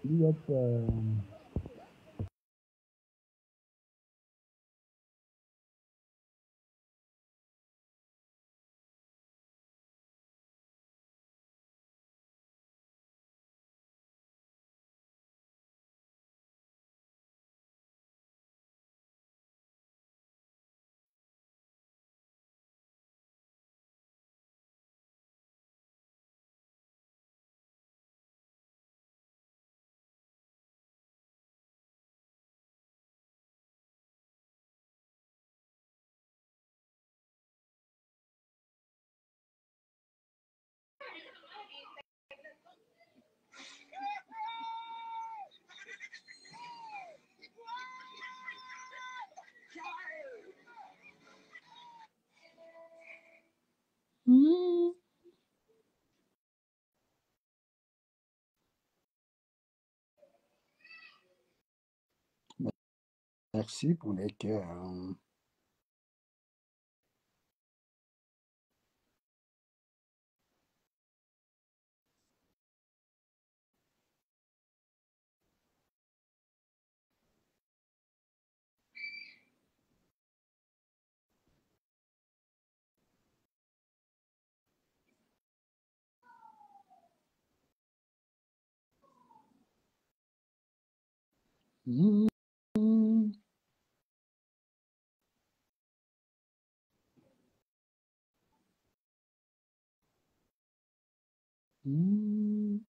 Yep. Merci pour les cœurs. Mm. Mm.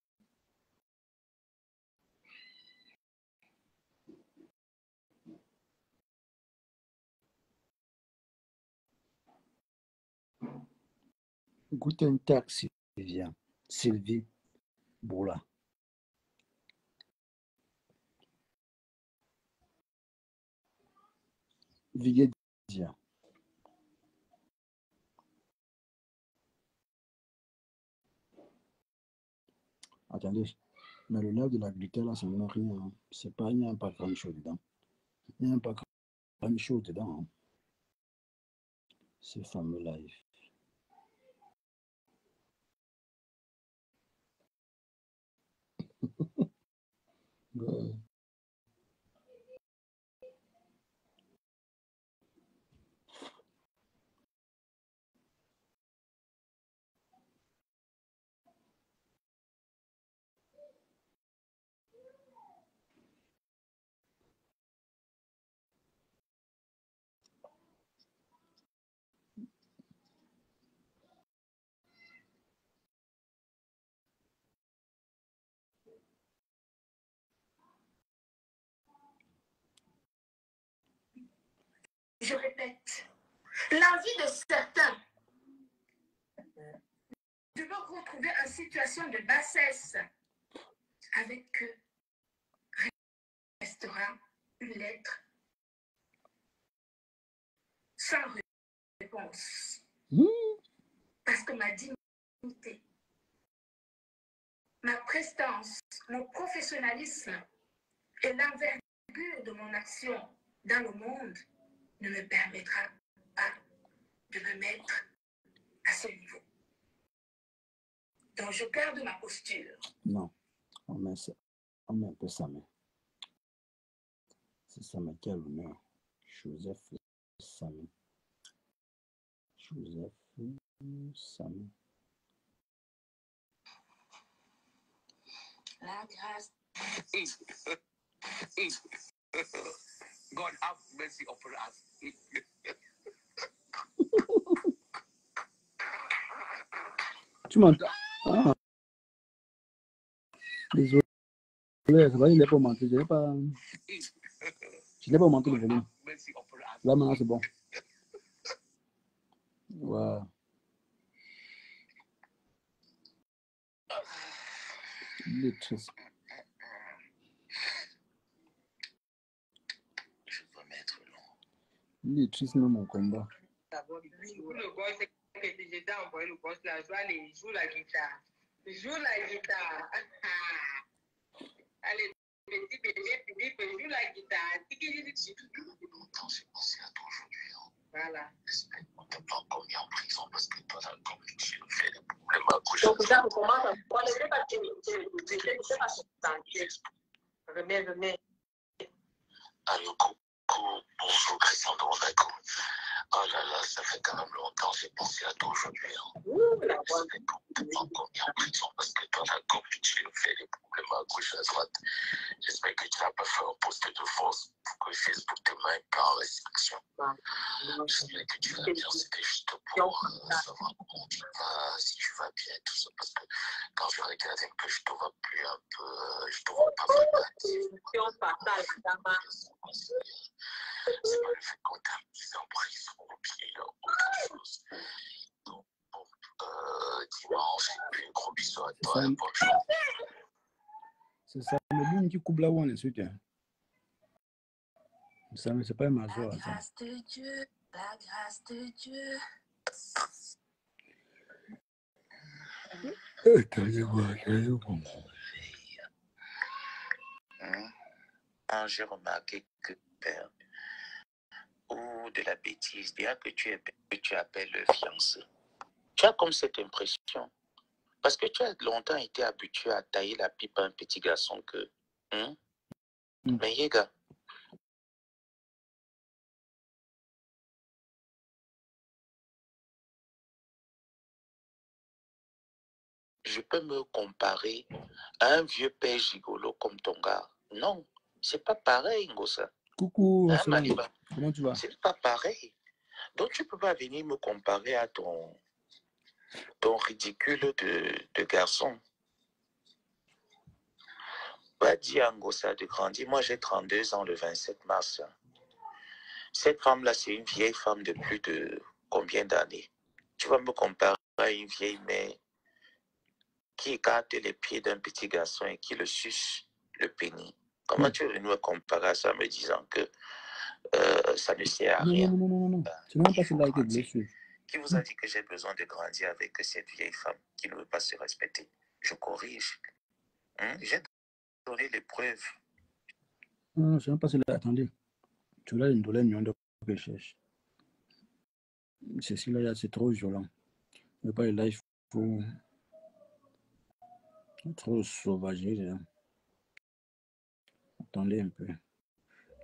Guten Tag, Sylvia. Sylvie Boula. Vigedia. Attendez, mais le lait de la gluten là, ça ne met rien. Hein. C'est pas, il n'y a pas grand chose dedans. Il n'y a pas grand chose dedans. Hein. Ce fameux live. Ouais. Je répète, l'envie de certains de me retrouver en situation de bassesse avec eux restera une lettre sans réponse. Parce que ma dignité, ma prestance, mon professionnalisme et l'envergure de mon action dans le monde ne me permettra pas de me mettre à ce niveau. Donc je garde ma posture. Non, on met un peu sa main. C'est sa main qui a l'honneur. Joseph Samy. Joseph Samy. La grâce. God have mercy upon us. Tu m'entends? Ah. Désolé, c'est vrai, il n'est pas augmenté. Je n'ai pas augmenté le volume. Là, maintenant, c'est bon. Ouais. Il est triste. Je veux mettre long. Il est triste, même mon combat. D'abord, le boss, c'est que j'étais envoyé le boss là, je dois aller jouer la guitare. Joue la guitare. Allez, petit bébé, Philippe, joue la guitare. Longtemps, j'ai pensé à toi aujourd'hui. Hein. Voilà. J'espère qu'on t'a pas encore mis en prison parce que toi, comme tu nous fais des problèmes à gauche. Donc, là, on commence à voir les débats. Je ne sais pas si tu t'en Remets. Allô, coucou, bonjour Christian de Monaco. Oh là là, ça fait quand même longtemps, j'ai pensé à toi aujourd'hui. Hein. La Ça voix. fait pour te prendre combien en prison parce que toi, la copie, tu nous fais des problèmes à gauche, à droite. J'espère que tu n'as pas fait un poste de force pour que Facebook te mette en restriction. J'espère que tu vas bien, c'était juste pour savoir comment tu vas, si tu vas bien et tout ça. Parce que quand je regarde un peu, je te vois plus un peu, je te vois pas vraiment actif. C'est pas le fait qu'on t'a mis en prison ou bien autre chose. Donc, bon, dimanche, et puis gros bisous à toi et bonne journée. C'est ça, le monde qui coupe la one ensuite. Ça, mais c'est pas un major. La grâce de Dieu, la grâce de Dieu. Quand j'ai remarqué que père ou de la bêtise, bien que tu appelles le fiancé, tu as comme cette impression. Parce que tu as longtemps été habitué à tailler la pipe à un petit garçon que... Mais les gars, je peux me comparer à un vieux père gigolo comme ton gars. Non, c'est pas pareil, Ngosa. Coucou, Hein, Maliba? comment tu vas? C'est pas pareil. Donc tu peux pas venir me comparer à ton ridicule de garçon. Va dire à Ngosa de grandir. Moi, j'ai 32 ans le 27 mars. Cette femme-là, c'est une vieille femme de plus de combien d'années? Tu vas me comparer à une vieille mère qui écarte les pieds d'un petit garçon et qui le suce le pénis. Comment tu es venu me comparer à ça, me disant que ça ne sert à rien? Non. Tu n'as pas cela qui est blessé. Qui vous a dit que j'ai besoin de grandir avec cette vieille femme qui ne veut pas se respecter? Je corrige. J'ai donné les preuves. Non, je n'ai pas cela. Attendez. Tu l'as une douleur de que je cherche. C'est là, c'est trop violent. Mais pas là, il faut trop sauvager. Là. Attendez un peu.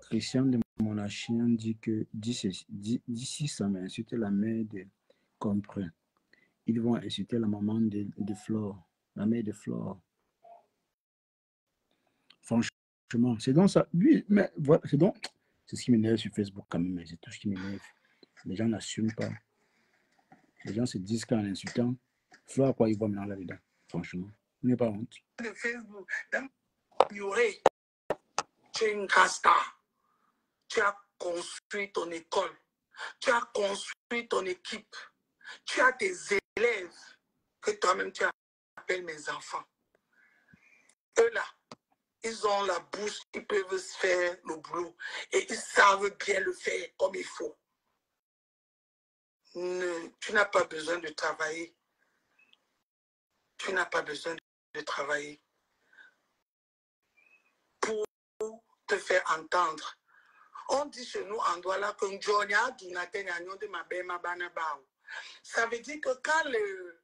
Christian de Monachien dit que d'ici ça m'a insulté la mère de Compré. Ils vont insulter la maman de Flore, la mère de Flore. Franchement, c'est donc ça. Lui, mais voilà, c'est ce qui m'énerve sur Facebook quand même, c'est tout ce qui m'énerve. Les gens n'assument pas. Les gens se disent qu'en insultant, Flore, à quoi ils voient maintenant là-dedans. Franchement, il n'est pas honte. De Facebook, d'améliorer. Tu es une grande star. Tu as construit ton école. Tu as construit ton équipe. Tu as des élèves que toi-même tu appelles mes enfants. Eux là, ils ont la bouche, ils peuvent se faire le boulot et ils savent bien le faire comme il faut. Tu n'as pas besoin de travailler. Tu n'as pas besoin de travailler pour te faire entendre. On dit chez nous en Douala que ça veut dire que quand le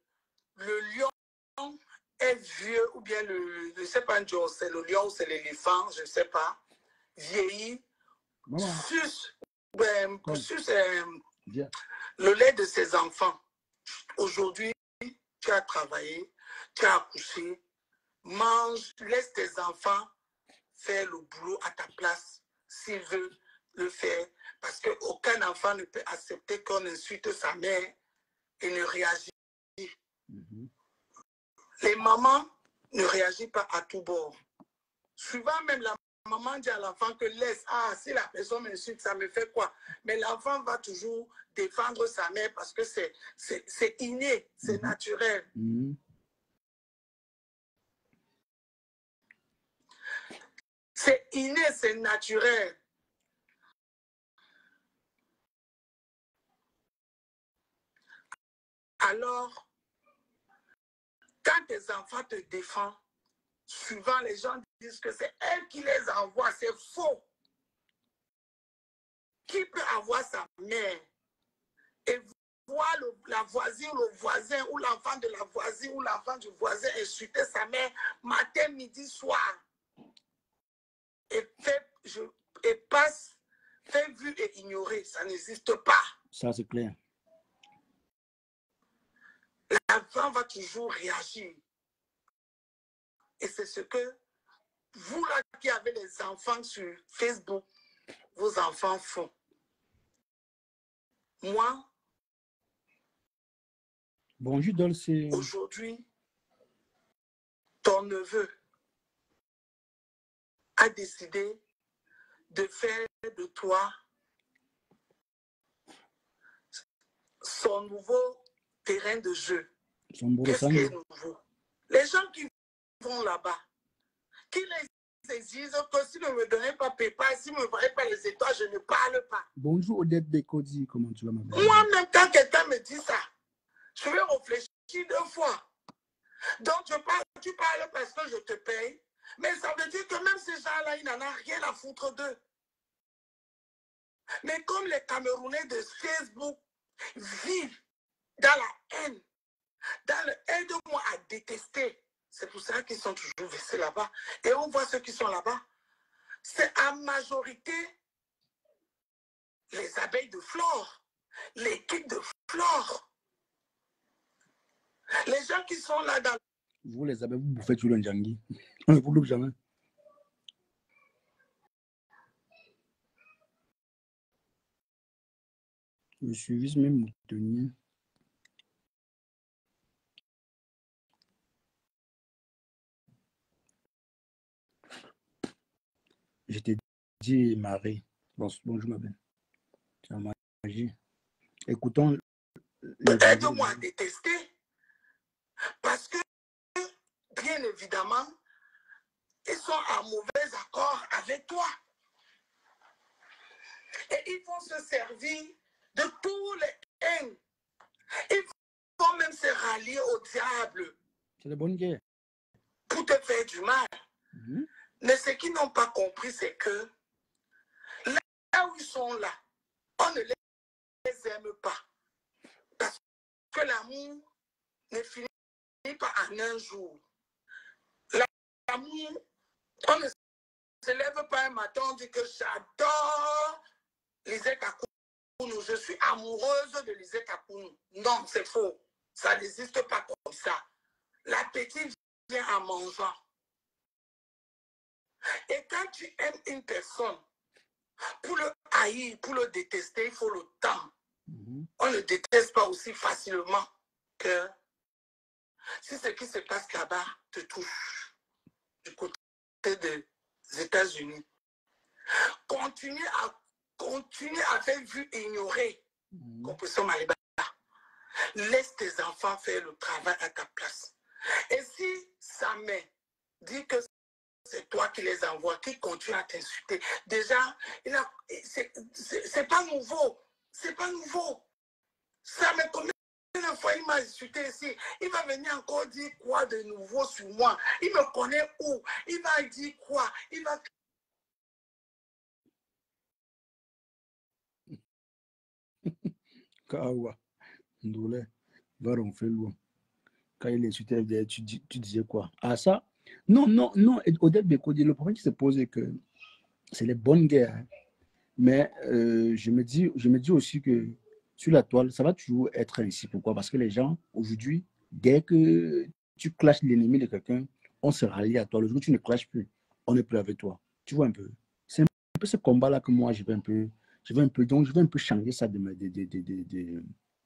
lion est vieux, ou bien je ne sais pas, c'est le lion ou c'est l'éléphant, je ne sais pas, vieillit, suce le lait de ses enfants. Aujourd'hui, tu as travaillé, tu as accouché, mange, laisse tes enfants faire le boulot à ta place s'ils veulent le faire. Parce qu'aucun enfant ne peut accepter qu'on insulte sa mère et ne réagit. Les mamans ne réagissent pas à tout bord. Souvent même la maman dit à l'enfant que laisse, si la personne m'insulte, ça me fait quoi? Mais l'enfant va toujours défendre sa mère parce que c'est inné, c'est naturel. C'est inné, c'est naturel. Alors, quand tes enfants te défendent, souvent les gens disent que c'est elle qui les envoie. C'est faux. Qui peut avoir sa mère et voir la voisine, le voisin ou l'enfant de la voisine ou l'enfant du voisin insulter sa mère matin, midi, soir? et passe, fait vu et ignoré. Ça n'existe pas. Ça, c'est clair. L'enfant va toujours réagir. Et c'est ce que vous là qui avez les enfants sur Facebook, vos enfants font. Moi, Bonjour, Dolce. aujourd'hui, ton neveu a décidé de faire de toi son nouveau terrain de jeu. Qu'est-ce qui est nouveau? Les gens qui vont là-bas, qui les disent que si ne me donnez pas PayPal, si ne me voyez pas les étoiles, je ne parle pas. Bonjour Odette Bekodi, comment tu vas, ma belle? Moi-même, quand quelqu'un me dit ça, je vais réfléchir 2 fois. Donc, tu parles parce que je te paye, mais ça veut dire que même ces gens-là, ils n'en ont rien à foutre d'eux. Mais comme les Camerounais de Facebook vivent dans la haine, dans le aide-moi à détester, c'est pour ça qu'ils sont toujours versés là-bas. Et on voit ceux qui sont là-bas. C'est en majorité les abeilles de flore, l'équipe de flore. Les gens qui sont là dans... Vous les abeilles, vous bouffez tout le njangui. On ne vous loupe jamais. Je suis même moutonnier. Je t'ai dit, Marie. Bonjour, ma belle. C'est la magie. Écoutons. Aide-moi à détester. Parce que, bien évidemment, ils sont en mauvais accord avec toi. Et ils vont se servir de tous les haines. Ils vont même se rallier au diable. C'est la bonne guerre. Pour te faire du mal. Mais ce qu'ils n'ont pas compris, c'est que là où ils sont là, on ne les aime pas. Parce que l'amour ne finit pas en un jour. L'amour, on ne se lève pas un matin, on dit que j'adore Lisette Akounou. Je suis amoureuse de Lisette Akounou. Non, c'est faux. Ça n'existe pas comme ça. L'appétit vient en mangeant. Et quand tu aimes une personne, pour le haïr, pour le détester, il faut le temps. On ne déteste pas aussi facilement que si ce qui se passe là-bas te touche du côté des États-Unis. Continue à faire vu ignorer Compression Maliba. Laisse tes enfants faire le travail à ta place. Et si sa mère dit que c'est toi qui les envoies, qui continue à t'insulter, déjà, c'est pas nouveau. C'est pas nouveau. Ça me combien de fois il m'a insulté ici. Il va venir encore dire quoi de nouveau sur moi. Il me connaît où? Il va dire quoi? Il va... Kawa, Ndoulé, va ronfler loin. Quand il insultait, tu disais quoi? Ah, ça? Non, non, non. Odette Bekodi, le problème qui se pose est que c'est les bonnes guerres. Hein. Mais je me dis aussi que sur la toile, ça va toujours être ainsi. Pourquoi? Parce que les gens, aujourd'hui, dès que tu clashes l'ennemi de quelqu'un, on se rallie à toi. Le jour où tu ne clashes plus, on n'est plus avec toi. Tu vois un peu? C'est un peu ce combat-là que moi, je veux un peu changer ça de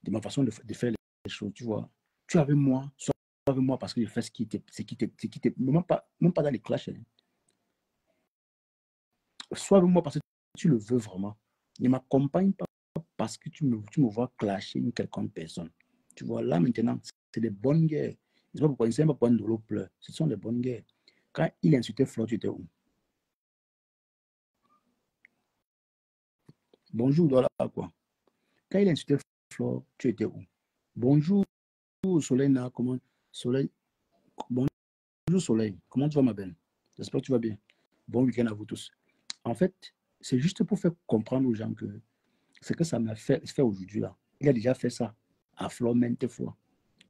ma façon de faire les choses. Tu vois? Tu es avec moi, sois avec moi parce que je fais ce qui t'est, même pas dans les clashs. Hein. Sois avec moi parce que tu le veux vraiment. Ne m'accompagne pas parce que tu me vois clasher une quelconque personne. Tu vois, là maintenant, c'est des bonnes guerres. Je ne sais pas pourquoi, pas pourquoi Ndolo pleure. Ce sont des bonnes guerres. Quand il insultait Flo, tu étais où? Bonjour, voilà quoi. Quand il insultait Flo, tu étais où? Bonjour, Soleil, comment? Soleil, bonjour Soleil, comment tu vas ma belle? J'espère que tu vas bien. Bon week-end à vous tous. En fait, c'est juste pour faire comprendre aux gens que ce que ça m'a fait aujourd'hui là. Il a déjà fait ça à Flo maintes fois.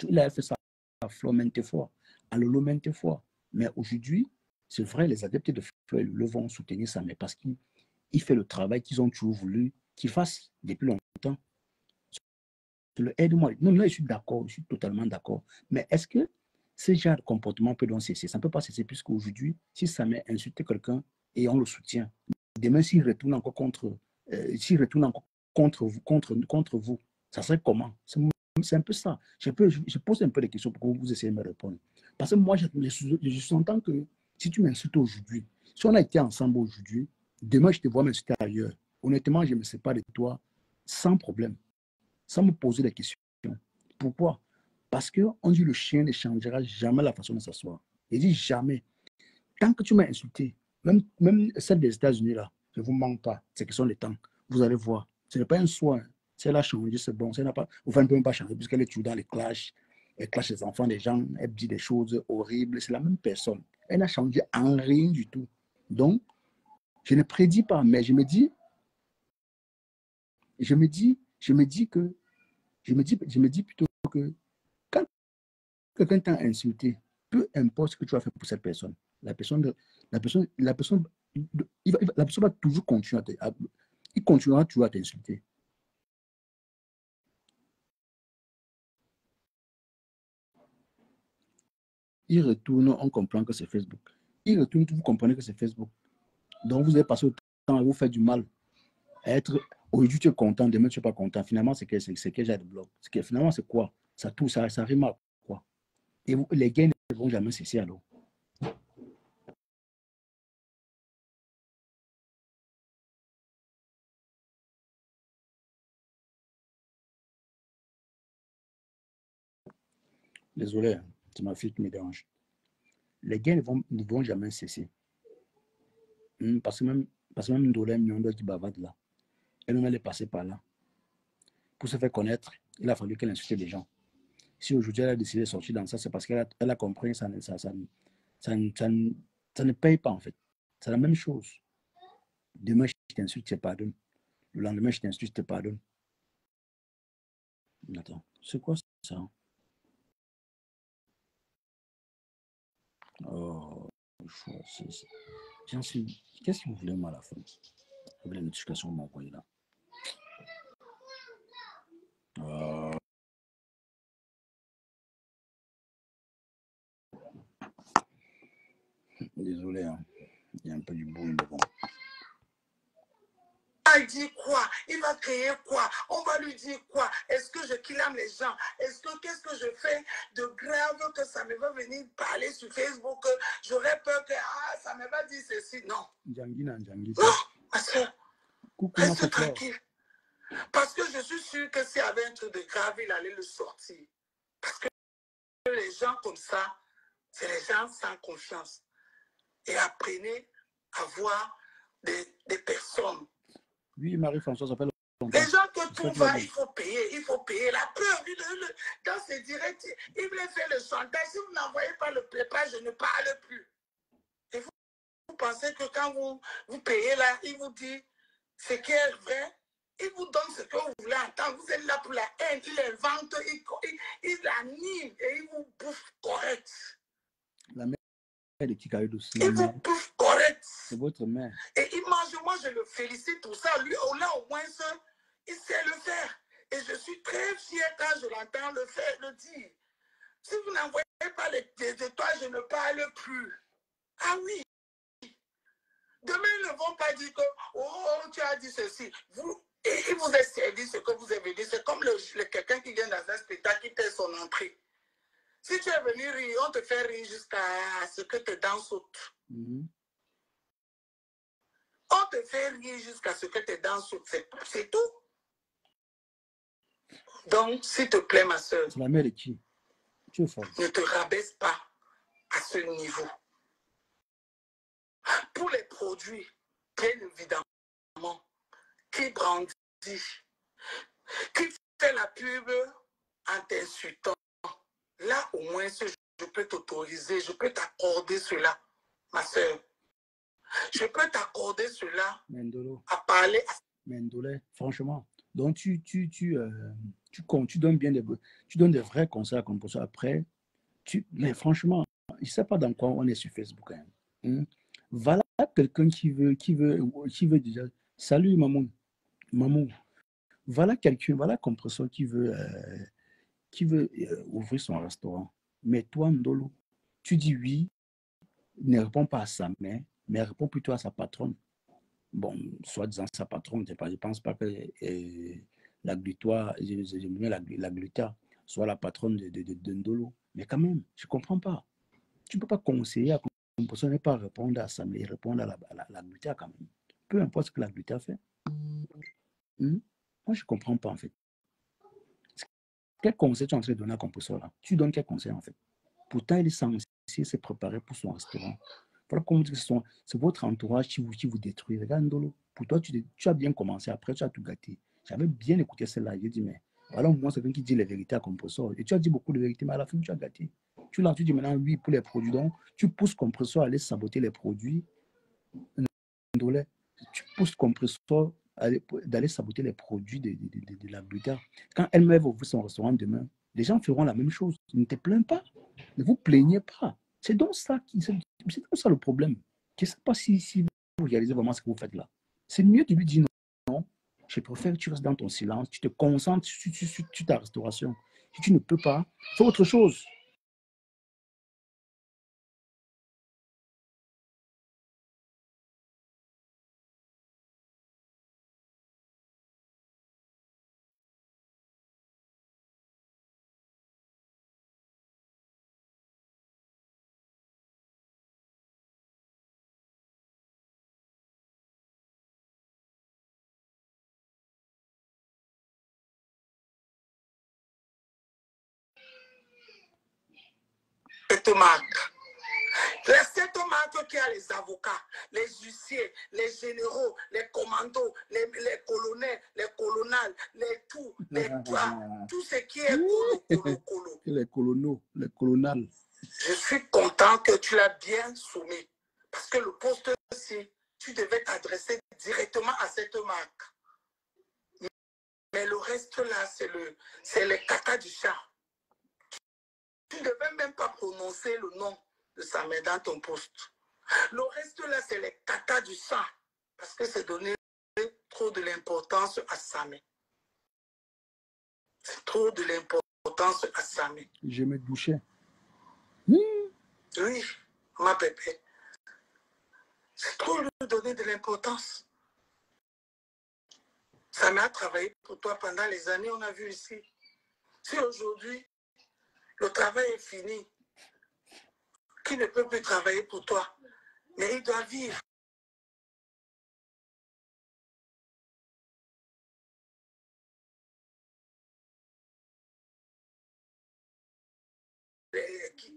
Il a fait ça à Flo maintes fois, à Lolo maintes fois. Mais aujourd'hui, c'est vrai, les adeptes de Flo et Lolo vont soutenir ça, mais parce qu'ils il fait le travail qu'ils ont toujours voulu qu'il fasse depuis longtemps. Aide-moi. Non, là, je suis d'accord, je suis totalement d'accord. Mais est-ce que ce genre de comportement peut donc cesser? Ça ne peut pas cesser, puisqu'aujourd'hui, si ça m'a insulté quelqu'un et on le soutient, demain, s'il retourne encore contre vous, ça serait comment? C'est un peu ça. Je pose un peu des questions pour que vous essayez de me répondre. Parce que moi, je s'entends que si tu m'insultes aujourd'hui, si on a été ensemble aujourd'hui, demain, je te vois m'insulter ailleurs. Honnêtement, je me sépare de toi sans problème, sans me poser des questions. Pourquoi? Parce qu'on dit le chien ne changera jamais la façon de s'asseoir. Il dit jamais. Tant que tu m'as insulté, même celle des États-Unis, là, je ne vous manque pas. C'est question de temps. Vous allez voir. Ce n'est pas un soin. Si elle a changé, c'est bon. Si elle n'a pas, enfin, elle ne peut même pas changer puisqu'elle est toujours dans les clashs. Elle clash les enfants des gens. Elle dit des choses horribles. C'est la même personne. Elle n'a changé en rien du tout. Donc, je ne prédis pas, mais je me dis plutôt que quand quelqu'un t'a insulté, peu importe ce que tu as fait pour cette personne, la personne va toujours continuer il continuera toujours à t'insulter. Il retourne, on comprend que c'est Facebook. Il retourne, vous comprenez que c'est Facebook. Donc, vous avez passé autant à vous faire du mal. Aujourd'hui, tu es content, demain, tu n'es pas content. Finalement, c'est que j'ai de blog. Finalement, c'est quoi? Ça rime à quoi? Et les gains ne vont jamais cesser alors. Désolé, hein, c'est ma fille qui me dérange. Les gains ne vont jamais cesser. Parce que même Ndolem Nyondo qui bavarde là, elle est passée par là. Pour se faire connaître, il a fallu qu'elle insulte les gens. Si aujourd'hui elle a décidé de sortir dans ça, c'est parce qu'elle a compris que ça ne paye pas en fait. C'est la même chose. Demain, je t'insulte, je te pardonne. Le lendemain, je t'insulte, je te pardonne. Attends, c'est quoi ça? Oh, qu'est-ce que vous voulez, moi, à la fin? Avec les notifications que vous m'envoyez là. Désolé, hein. Il y a un peu du bruit, mais bon. Il dit quoi? Il va créer quoi? On va lui dire quoi? Est-ce que je kidnappe les gens? Qu'est-ce que je fais de grave que ça me va venir parler sur Facebook? J'aurais peur que ça me va dire ceci. Non. Non, ma soeur. Reste tranquille. Parce que je suis sûr que s'il y avait un truc de grave, il allait le sortir. Parce que les gens comme ça, c'est les gens sans confiance. Et apprenez à voir des personnes. Oui, Marie-Françoise s'appelle. Les gens que tout va, il faut payer. La peur, dans ces directs, il voulait faire le chantage. Si vous n'envoyez pas le pépage, je ne parle plus. Et vous pensez que quand vous payez là, il vous dit ce qui est vrai, il vous donne ce que vous voulez entendre. Vous êtes là pour la haine, il invente, il anime et il vous bouffe correct. La mère de Kikaïdou, il vous bouffe correct. C'est votre mère. Et il mange, moi je le félicite pour ça. Lui, là au moins, il sait le faire. Et je suis très fier quand je l'entends le dire. Si vous n'envoyez pas les étoiles, je ne parle plus. Ah oui. Demain, ils ne vont pas dire que, oh, tu as dit ceci. Et il vous a servi ce que vous avez dit. C'est comme quelqu'un qui vient dans un spectacle qui paie son entrée. Si tu es venu rire, on te fait rire jusqu'à ce que tes dents sautent. On te fait rire jusqu'à ce que tes dents sautent. C'est tout. Donc, s'il te plaît, ma soeur, c'est la mère de qui? Ne te rabaisse pas à ce niveau. Pour les produits, bien évidemment, qui brandit, qui fait la pub en t'insultant, là au moins je peux t'autoriser, je peux t'accorder cela, ma soeur. Je peux t'accorder cela à parler. Mendolo, franchement. Donc, tu donnes bien tu donnes des vrais conseils comme pour ça. Après, mais franchement, je ne sais pas dans quoi on est sur Facebook. Voilà quelqu'un qui veut déjà Salut, maman. Maman, voilà quelqu'un, voilà un compresseur qui veut ouvrir son restaurant. Mais toi, Ndolo, tu dis oui, ne réponds pas à sa mère, mais réponds plutôt à sa patronne. Bon, soit disant sa patronne, je ne pense pas que la glutoire, j'aime bien la gluta, soit la patronne de Ndolo. Mais quand même, je ne comprends pas. Tu ne peux pas conseiller à une personne ne pas répondre à ça, mais répondre à la gluta quand même. Peu importe ce que la gluta fait. Hmm? Moi, je ne comprends pas en fait. Quel conseil tu es en train de donner à Composor là? Tu donnes quel conseil en fait? Pourtant, il est censé se préparer pour son restaurant. Voilà comment dire que c'est votre entourage qui vous détruit. Regarde, Ndolo, pour toi, tu as bien commencé, après tu as tout gâté. J'avais bien écouté celle-là. J'ai dit, mais voilà, moi, c'est quelqu'un qui dit les vérités à Compressor. Et tu as dit beaucoup de vérités, mais à la fin, tu as gâté. Tu dis maintenant oui pour les produits. Donc, tu pousses Compressor à aller saboter les produits. Ndolo, tu pousses Compressor d'aller saboter les produits de la Brita. Quand elle-même va ouvrir son restaurant demain, les gens feront la même chose. Ne te plains pas. Ne vous plaignez pas. C'est donc ça, le problème. Je ne sais pas si vous réalisez vraiment ce que vous faites là. C'est mieux de lui dire non. Je préfère que tu restes dans ton silence. Tu te concentres sur ta restauration. Si tu ne peux pas, fais autre chose. Cette marque. Cette marque qui a les avocats, les huissiers, les généraux, les commandos, les colonels, les colonels, les tout, tout ce qui est colo. Les colonaux, les colonels. Je suis content que tu l'as bien soumis. Parce que le poste-ci, tu devais t'adresser directement à cette marque. Mais le reste là, c'est le caca du chat. Tu ne devais même pas prononcer le nom de sa mère dans ton poste. Le reste là, c'est les caca du sang. Parce que c'est donner trop de l'importance à Samé. C'est trop de l'importance à Samé. Je me douchais. Oui, ma pépé. C'est trop lui donner de l'importance. Samé a travaillé pour toi pendant les années, on a vu ici. Si aujourd'hui, le travail est fini, qui ne peut plus travailler pour toi, mais il doit vivre.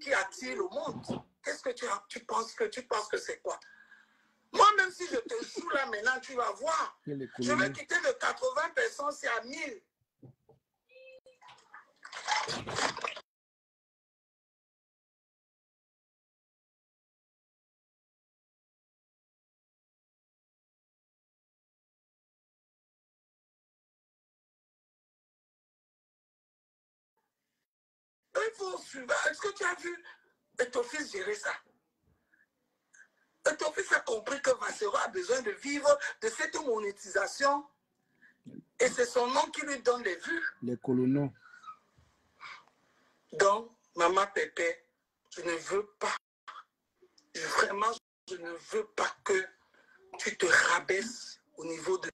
Qui attire le monde. Qu'est-ce que tu penses que c'est quoi? Moi, même si je te joue là maintenant, tu vas voir. Je vais quitter de 80 personnes, c'est à 1000. Il faut suivre. Est-ce que tu as vu ton fils gérer ça? Ton fils a compris que Vassero a besoin de vivre de cette monétisation. Et c'est son nom qui lui donne les vues. Les colonaux. Donc, maman Pépé, je ne veux pas. Vraiment, je ne veux pas que tu te rabaisses au niveau de...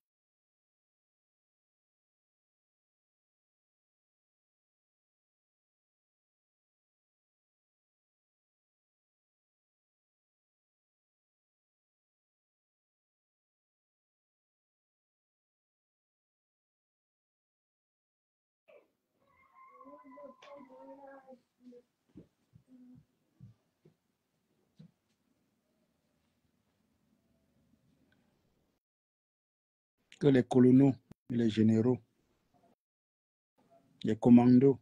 Que les colonaux, les généraux, les commandos.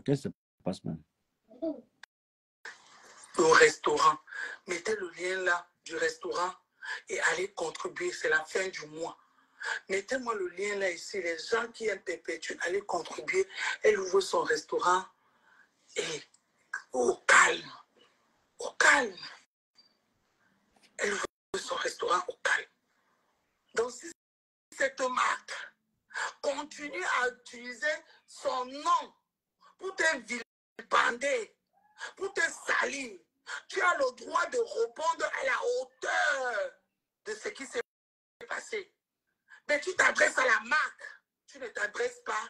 Qu'est-ce qui se passe même? Au restaurant. Mettez le lien là du restaurant et allez contribuer. C'est la fin du mois. Mettez-moi le lien là ici. Les gens qui aiment perpétuer, allez contribuer. Elle ouvre son restaurant et Au calme. Au calme. Elle veut son restaurant au calme. Donc, si cette marque continue à utiliser son nom pour te vilipender, pour te salir, tu as le droit de répondre à la hauteur de ce qui s'est passé. Mais tu t'adresses à la marque, tu ne t'adresses pas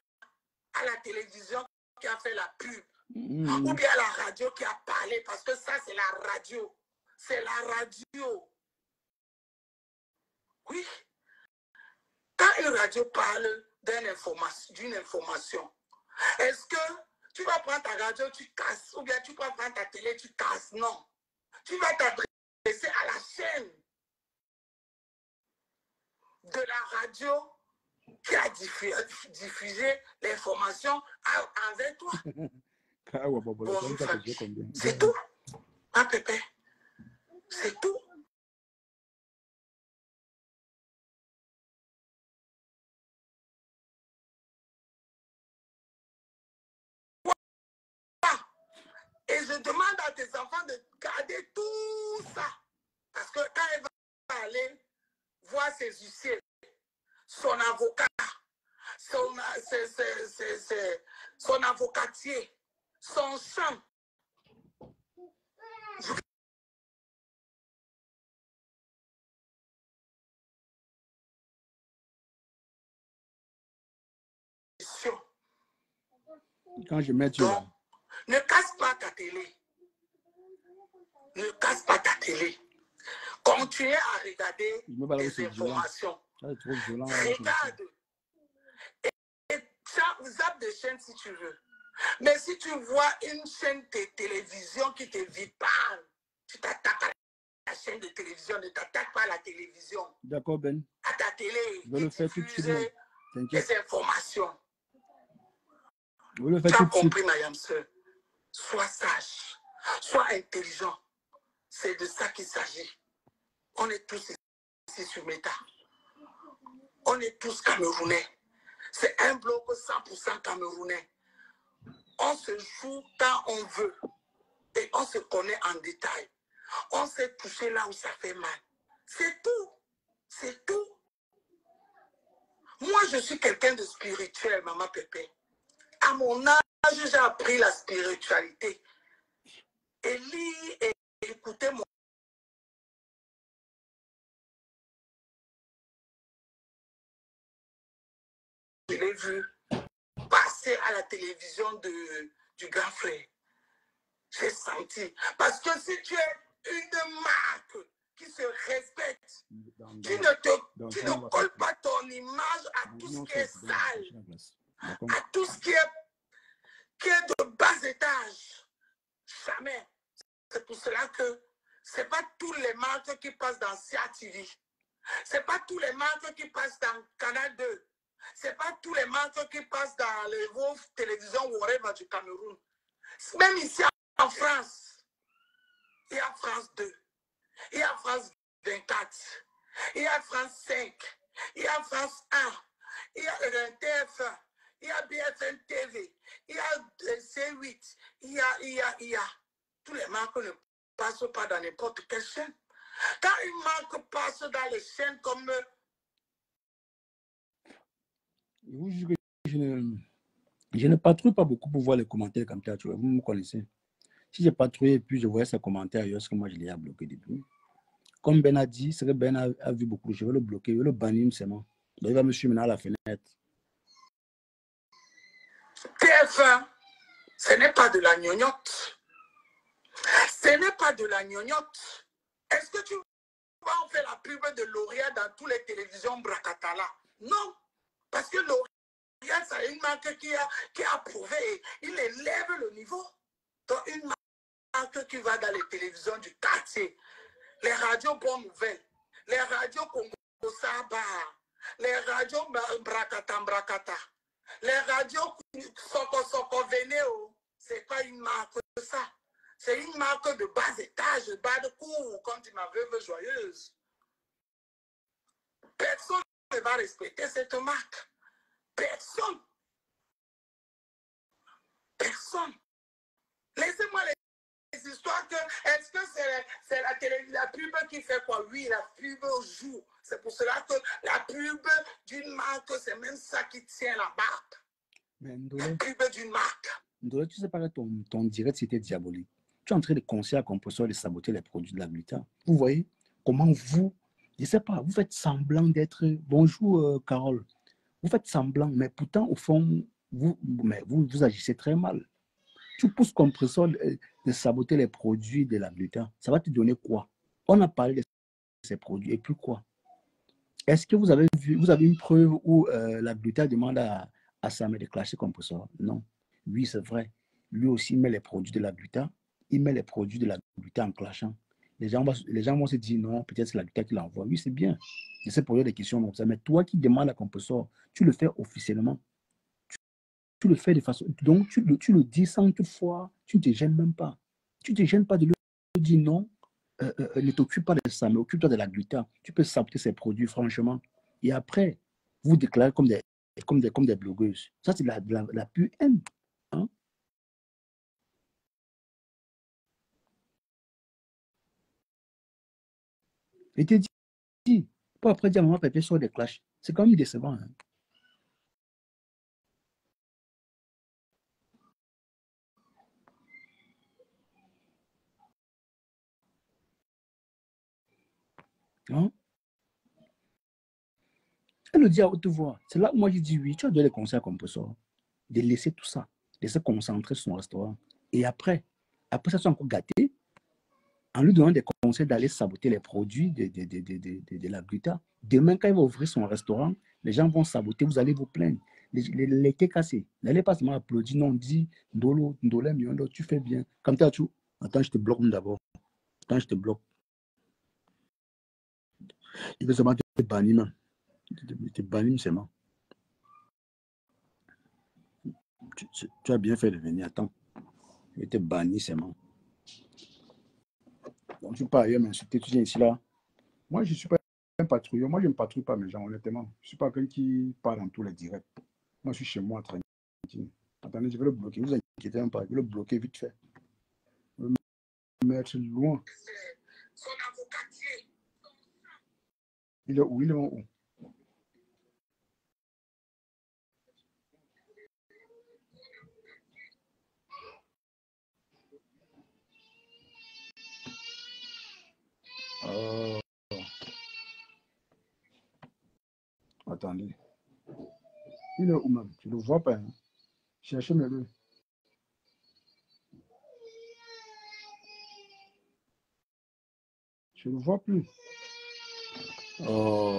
à la télévision qui a fait la pub, ou bien à la radio qui a parlé, parce que ça, c'est la radio. C'est la radio. Oui. Quand une radio parle d'une information, est-ce que tu vas prendre ta radio, tu casses, ou bien tu vas prendre ta télé, tu casses? Non. Tu vas t'adresser à la chaîne de la radio qui a diffusé l'information avec toi. Bonjour famille. C'est tout. Ah, Pépé. C'est tout. Et je demande à tes enfants de garder tout ça. Parce que quand elle va aller voir ses huissiers, son avocat, son avocatier, son champ, quand je mets donc, ne casse pas ta télé. Ne casse pas ta télé. Continuez à regarder les informations. Regarde. Et zappe de chaîne si tu veux. Mais si tu vois une chaîne de télévision qui te parle, tu t'attaques à la chaîne de télévision, ne t'attaque pas à la télévision. D'accord, Ben. À ta télé, je vais le faire tout de suite. les informations. Je vais le faire tu tout as de suite. compris, ma soeur. Sois sage, sois intelligent. C'est de ça qu'il s'agit. On est tous ici sur Meta. On est tous Camerounais. C'est un bloc 100% camerounais. On se joue quand on veut. Et on se connaît en détail. On s'est touché là où ça fait mal. C'est tout. C'est tout. Moi, je suis quelqu'un de spirituel, maman Pépé. À mon âge, j'ai appris la spiritualité. Et lire et écouter mon... Je l'ai vu passer à la télévision du grand frère. J'ai senti. Parce que si tu es une marque qui se respecte, tu ne colles pas ton image à tout ce qui est sale, à tout ce qui est de bas étage. Jamais. C'est pour cela que ce n'est pas tous les marques qui passent dans Sia TV. Ce n'est pas tous les marques qui passent dans Canal 2. Ce n'est pas tous les marques qui passent dans les vos télévisions whatever du Cameroun. Même ici en France, il y a France 2, il y a France 24, il y a France 5, il y a France 1, il y a TF1, il y a BFM TV, il y a C8, il y a. Tous les marques ne passent pas dans n'importe quelle chaîne. Quand une marque passe dans les chaînes comme... Je ne patrouille pas beaucoup pour voir les commentaires comme ça, tu vois. Vous me connaissez. Si j'ai patrouillé et puis je voyais ces commentaires ailleurs, ce que moi je les ai bloqués depuis. Comme Ben a dit, c'est que Ben a vu beaucoup. Je vais le bloquer, je vais le bannir seulement. Donc il va me suivre maintenant à la fenêtre. TF1, ce n'est pas de la gnognotte. Ce n'est pas de la gnognotte. Est-ce que tu vois, on fait la pub de L'Oréal dans toutes les télévisions Bracatala? Non. Parce que L'Oréal, c'est une marque qui a prouvé. Il élève le niveau. Donc, une marque qui va dans les télévisions du quartier, les radios Bonne Nouvelle, les radios Congo Saba, les radios Bracata, les radios Soko Veneo, c'est pas une marque de ça. C'est une marque de bas étage, de bas de cour, comme dit ma veuve joyeuse. Personne ne va respecter cette marque. Personne. Personne. Laissez-moi les est-ce que c'est la télé, la pub qui fait quoi? Oui, la pub joue. C'est pour cela que la pub d'une marque, c'est même ça qui tient la marque. Mais La pub d'une marque. Ndolo, tu sais pas que ton direct, c'était diabolique. Tu es en train de conseiller à compresseur de saboter les produits de la gluten. Vous voyez comment vous, je sais pas, vous faites semblant d'être... Bonjour, Carole. Vous faites semblant, mais pourtant, au fond, vous agissez très mal. Tu pousses compresseur de saboter les produits de la gluten. Ça va te donner quoi? On a parlé de ces produits, et puis quoi? Est-ce que vous avez une preuve où la gluten demande à Sam de clasher compresseur? Non. Oui, c'est vrai. Lui aussi, il met les produits de la gluten. Il met les produits de la gluten en clashant. Les gens vont se dire non, peut-être c'est la gluten qui l'envoie. Oui, c'est bien. Je sais poser des questions comme ça. Mais toi qui demandes à compresseur, tu le fais officiellement. Tu le fais de façon. Donc, tu le dis sans toutefois. Tu ne te gênes même pas. Tu ne te gênes pas de lui dire non. Ne t'occupe pas de ça, mais occupe-toi de la gluten. Tu peux saboter ces produits, franchement. Et après, vous déclarez comme des blogueuses. Ça, c'est la pure haine. Hein? Et te dis, pour après dire à maman, pépé sur des clashs. C'est quand même décevant. Hein? Hein? Elle le dit à haute voix. C'est là où moi je dis oui, tu as donné les conseils comme ça. De laisser tout ça, de se concentrer sur son restaurant. Et après ça, tu es encore gâté en lui donnant des conseils d'aller saboter les produits de la gluten. Demain, quand il va ouvrir son restaurant, les gens vont saboter, vous allez vous plaindre. Les quais cassés. N'allez pas seulement applaudir, non, dis, Ndolo, tu fais bien. Comme tu as tout. Attends, je te bloque d'abord. Attends, je te bloque. Il veut seulement te bannir, même. Te bannir, c'est moi. Tu as bien fait de venir. Attends. Il te bannir, c'est moi. Donc, tu pars ailleurs m'insulter, tu viens ici, là. Moi, je ne suis pas un patrouilleur. Moi, je ne patrouille pas mes gens, honnêtement. Je ne suis pas quelqu'un qui parle dans tous les directs. Moi, je suis chez moi, tranquille. Attendez, je vais le bloquer. Ne vous inquiétez pas, je vais le bloquer vite fait. Je vais le mettre loin. Son avocatier. Il est où? Il est où? Oh. Attendez. Il est où même? Je ne le vois pas. Hein. Cherchez-le. Je ne le vois plus. Oh.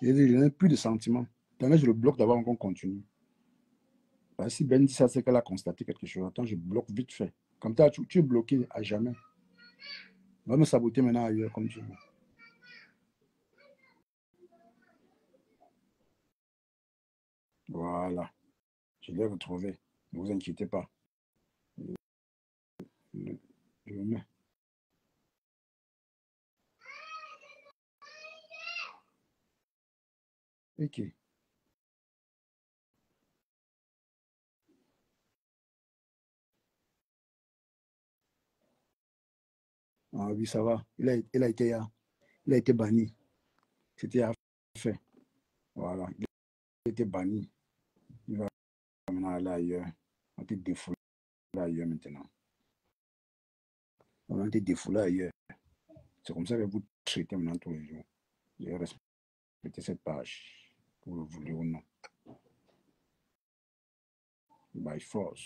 Je n'ai plus de sentiments. Attendez, je le bloque d'abord qu'on continue. Parce que si Ben dit ça, c'est qu'elle a constaté quelque chose. Attends, je bloque vite fait. Comme ça, tu es bloqué à jamais. Va me saboter maintenant ailleurs, comme tu veux. Voilà. Je l'ai retrouvé. Ne vous inquiétez pas. Je le mets. Ok. Ah oui, ça va. Il a été banni. C'était fait. Voilà. Il a été banni. Il va maintenant aller ailleurs. On te défoule ailleurs maintenant. On va te défouler ailleurs. C'est comme ça que vous traitez maintenant tous les jours. J'ai respecté cette page. Pour le vouloir ou non. By force.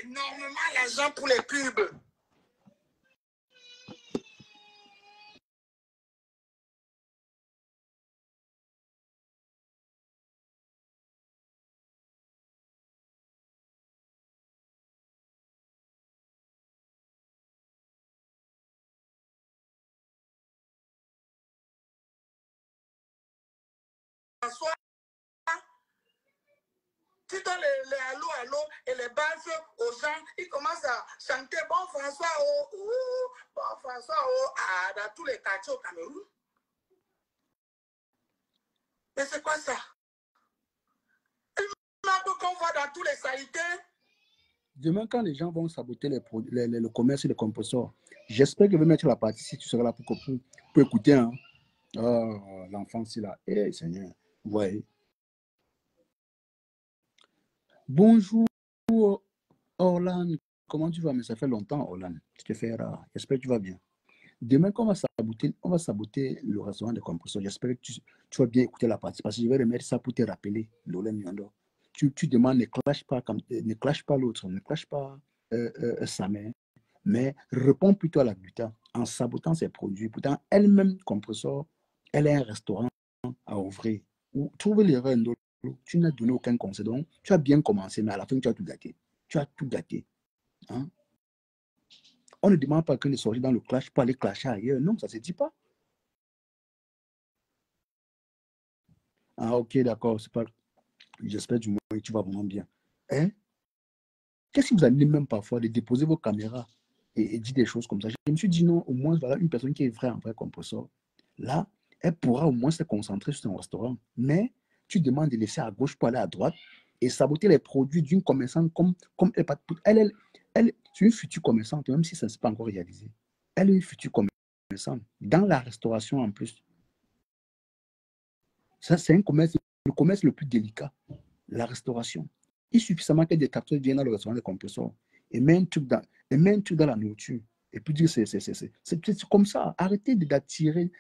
Énormément l'argent pour les pubs. François, tu donnes les allô et les baffes aux gens, ils commencent à chanter bon François, oh, oh, bon François, oh, dans tous les quartiers au Cameroun. Mais c'est quoi ça? Qu'on voit dans tous les sanitaires. Demain, quand les gens vont saboter le commerce des compresseurs, j'espère que je vais mettre la partie si tu seras là pour écouter. Hein. Oh, l'enfant, c'est là. Eh, Seigneur. Ouais. Bonjour, Orlan. Comment tu vas? Mais ça fait longtemps, Orlan. Tu te fais rare. J'espère que tu vas bien. Demain, quand on va saboter le restaurant de compresseurs, j'espère que tu vas bien écouter la partie parce que je vais remettre ça pour te rappeler, Lolem Yondo. Tu demandes, ne clash pas l'autre, ne clash pas sa mère, mais réponds plutôt à la butin en sabotant ses produits. Pourtant, elle-même, compresseur, elle a un restaurant à ouvrir. Trouve l'erreur, tu n'as donné aucun conseil. Donc, tu as bien commencé, mais à la fin, tu as tout gâté. Tu as tout gâté. Hein? On ne demande pas qu'un sortir dans le clash pour aller clasher ailleurs. Non, ça ne se dit pas. Ah, ok, d'accord. J'espère du moins que tu vas vraiment bien. Hein? Qu'est-ce qui vous anime même parfois de déposer vos caméras et dire des choses comme ça? Je me suis dit non, au moins, voilà une personne qui est vraie en vrai compresseur. Là, elle pourra au moins se concentrer sur son restaurant. Mais tu demandes de laisser à gauche pour aller à droite et saboter les produits d'une commerçante comme elle, c'est une future commerçante, même si ça ne s'est pas encore réalisé. Elle est une future commerçante dans la restauration en plus. Ça, c'est le commerce le plus délicat, la restauration. Il suffit seulement que des capteurs viennent dans le restaurant de compresseurs et mettent un truc dans la nourriture. Et puis dire c'est comme ça. Arrêtez d'attirer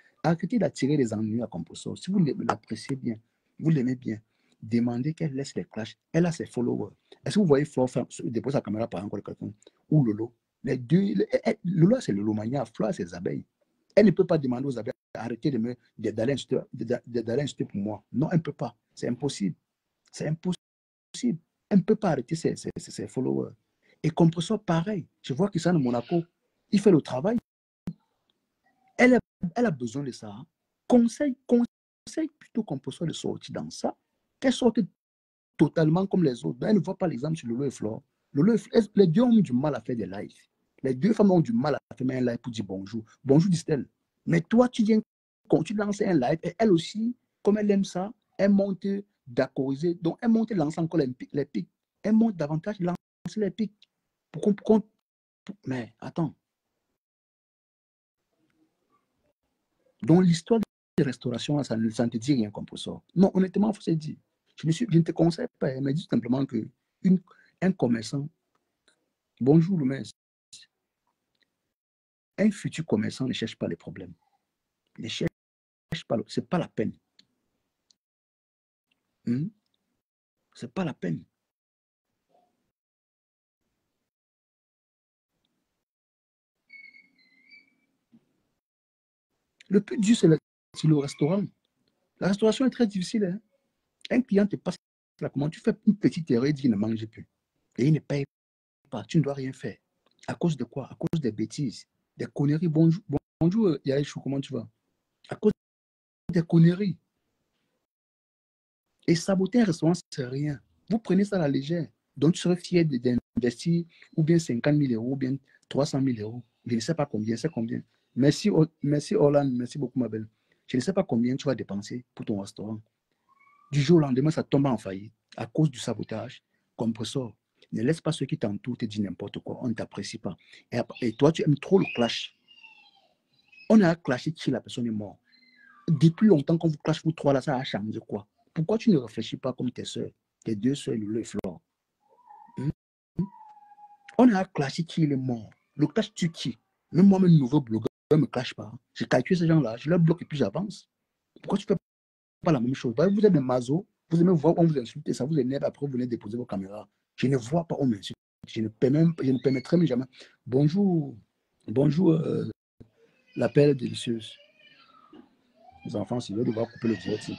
les ennuis à compresseurs. Si vous l'appréciez bien, vous l'aimez bien, demandez qu'elle laisse les clashs. Elle a ses followers. Est-ce que vous voyez Flore déposer sa caméra par exemple quelqu'un ou Lolo? Les deux, Lolo c'est Lolo Mania, Flore c'est les abeilles. Elle ne peut pas demander aux abeilles d'arrêter d'aller insulter pour moi. Non, elle ne peut pas. C'est impossible. C'est impossible. Elle ne peut pas arrêter ses followers. Et compresseur, pareil. Je vois que ça, de Monaco, il fait le travail. Elle a besoin de ça. Conseil plutôt compresseur de sortir dans ça. Qu'elle sorte totalement comme les autres. Elle ne voit pas l'exemple sur Lolo et Flore. Les deux ont du mal à faire des lives. Les deux femmes ont du mal à faire un live pour dire bonjour. Bonjour, dit-elle. Mais toi, tu viens, quand tu lances un live, et elle aussi, comme elle aime ça, elle monte d'accordiser. Donc, elle monte lancer encore les pics. Elle monte davantage lancer les pics. Mais attends. Donc, l'histoire de restauration, ça ne te dit rien comme pour ça. Non, honnêtement, il faut se dire. Je ne te conseille pas, elle m'a dit simplement que un commerçant, bonjour le maître, un futur commerçant ne cherche pas les problèmes. Ne cherche pas, c'est pas la peine. C'est pas la peine. Le plus dur, c'est le restaurant. La restauration est très difficile. Hein? Un client te passe la commande, tu fais une petite erreur, il dit qu'il ne mange plus. Et il ne paye pas. Tu ne dois rien faire. À cause de quoi? À cause des bêtises, des conneries. Bonjour, Yaïchou, comment tu vas? À cause des conneries. Et saboter un restaurant, c'est rien. Vous prenez ça à la légère. Donc, tu serais fier d'investir ou bien 50 000 euros, ou bien 300 000 euros. Je ne sais pas combien, c'est combien. Merci Orlan, merci beaucoup ma belle. Je ne sais pas combien tu vas dépenser pour ton restaurant. Du jour au lendemain, ça tombe en faillite à cause du sabotage. Compresseur, ne laisse pas ceux qui t'entourent te dire n'importe quoi. On ne t'apprécie pas. Et toi, tu aimes trop le clash. On a clashé qui la personne est morte. Depuis longtemps qu'on vous clash, vous trois là, ça a changé quoi? Pourquoi tu ne réfléchis pas comme tes soeurs, tes deux soeurs, Lolo et Flore? On a clashé qui il est mort. Le clash tue qui? Même moi-même, nouveau blogueur, ne me clash pas. Je calcule ces gens-là, je leur bloque et puis j'avance. Pourquoi tu fais pas la même chose. Vous êtes des masos, vous aimez voir on vous insulte, ça vous énerve, après vous venez déposer vos caméras. Je ne vois pas on m'insulte. Je ne permettrai même jamais. Bonjour, bonjour, l'appel délicieuse. Les enfants, s'ils veulent devoir couper le direct.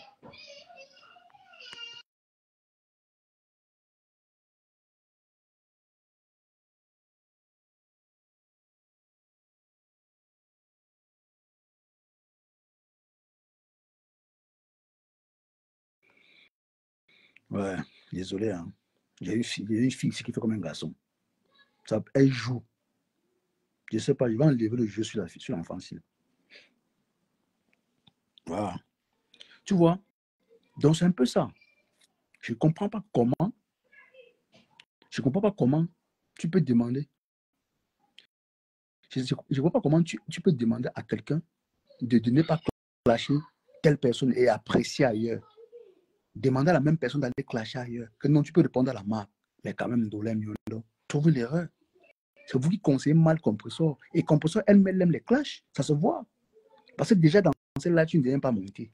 Ouais, désolé. Hein. J'ai une fille ici qui fait comme un garçon. Ça, elle joue. Je ne sais pas, je vais enlever le jeu sur l'enfant. Voilà. Tu vois? Donc c'est un peu ça. Je ne comprends pas comment. Je ne comprends pas comment tu peux demander. Je ne vois pas comment tu peux demander à quelqu'un de ne pas clasher telle personne et apprécier ailleurs. Demander à la même personne d'aller clasher ailleurs. Que non, tu peux répondre à la marque. Mais quand même, trouve l'erreur. C'est vous qui conseillez mal Compressor. Et Compressor, elle-même aime les clashs. Ça se voit. Parce que déjà dans celle-là, tu ne viens pas monter.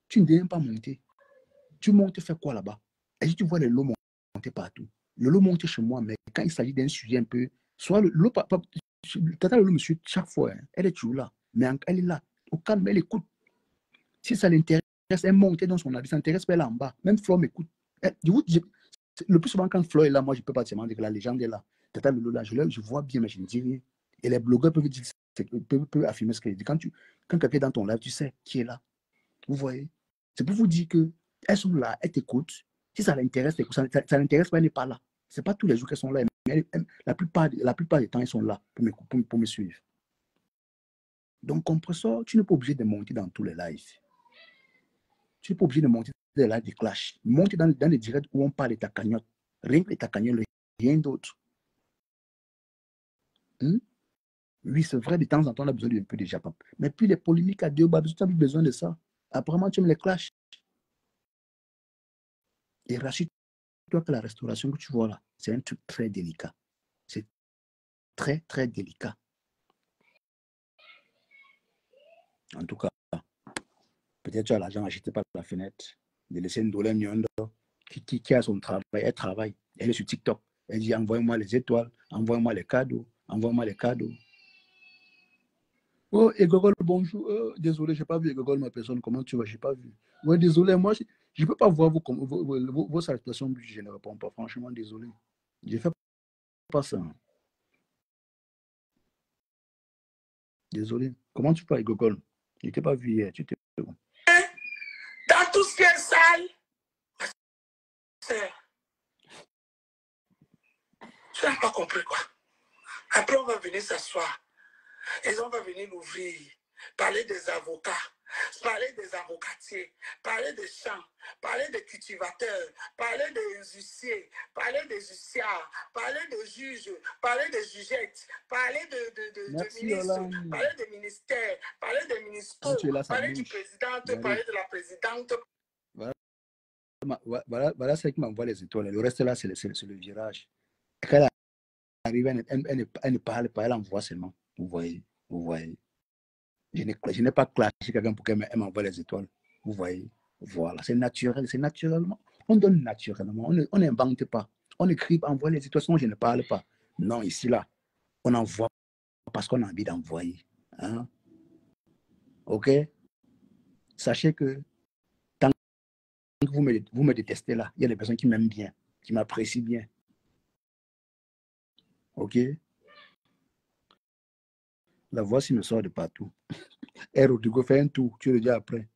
Tu ne viens pas monter. Tu montes faire quoi là-bas? Et si tu vois les lots monter partout. Le lot monte chez moi, mais quand il s'agit d'un sujet un peu, soit le lot, Tata Lolo me suit chaque fois, hein, elle est toujours là, mais elle est là, au calme, elle écoute. Si ça l'intéresse, elle monte dans son avis, ça l'intéresse pas, elle est en bas. Même Flo m'écoute. Le plus souvent, quand Flo est là, moi, je peux pas te demander que la légende est là. Tata Lolo là, je vois bien, mais je ne dis rien. Et les blogueurs peuvent dire, peuvent affirmer ce qu'elle dit. Quand quelqu'un est dans ton live, tu sais qui est là. Vous voyez? C'est pour vous dire que elles sont là, elles t'écoutent. Si ça l'intéresse, ça l'intéresse pas, elle n'est pas là. Ce n'est pas tous les jours qu'elles sont là, mais la plupart du temps, elles sont là pour me suivre. Donc, Compressor, tu n'es pas obligé de monter dans tous les lives. Tu n'es pas obligé de monter dans les lives de clash. Monte dans les directs où on parle de ta cagnotte. Rien que de ta cagnotte, rien d'autre. Oui, c'est vrai, de temps en temps, on a besoin d'un peu de Japon. Mais puis les polémiques à deux, tu as besoin de ça. Apparemment, tu aimes les clashs. Et rassure-toi que la restauration que tu vois là, c'est un truc très délicat. C'est très, très délicat. En tout cas, peut-être tu as l'argent acheté par la fenêtre, de laisser une dollar qui a son travail, elle travaille, elle est sur TikTok. Elle dit envoyez-moi les étoiles, envoyez-moi les cadeaux, envoyez-moi les cadeaux. Oh, et Gogol, bonjour. Désolé, je n'ai pas vu Gogol, ma personne. Comment tu vas? Je n'ai pas vu. Ouais, désolé, moi, je ne peux pas voir vos salutations, je ne réponds pas. Franchement, désolé. Je ne fais pas ça. Désolé. Comment tu parles, Gogol? Je ne t'ai pas vu hier. Tu t'es... Dans tout ce qui est sale, tu n'as pas compris quoi. Après, on va venir s'asseoir. Et on va venir l'ouvrir. Parler des avocats. Parler des avocatiers, parler des champs, parler des cultivateurs, parler des huissiers, parler des huissiards, parler des juges, parler des jugettes, parler de ministres, parler des ministères, parler des ministres, parler du président, parler de la présidente. Voilà ce qui m'envoie les étoiles. Le reste là, c'est le virage. Quand elle arrive, elle ne parle pas, elle envoie seulement. Vous voyez, vous voyez. Je n'ai pas clashé quelqu'un pour qu'elle m'envoie les étoiles. Vous voyez, voilà, c'est naturel, c'est naturellement. On donne naturellement, on n'invente pas. On écrit, envoie les étoiles, sinon je ne parle pas. Non, ici, là, on envoie parce qu'on a envie d'envoyer. Hein? OK? Sachez que tant que vous me détestez là, il y a des personnes qui m'aiment bien, qui m'apprécient bien. OK? La voix me sort de partout. Elle, Rodrigo, fais un tour, tu le dis après.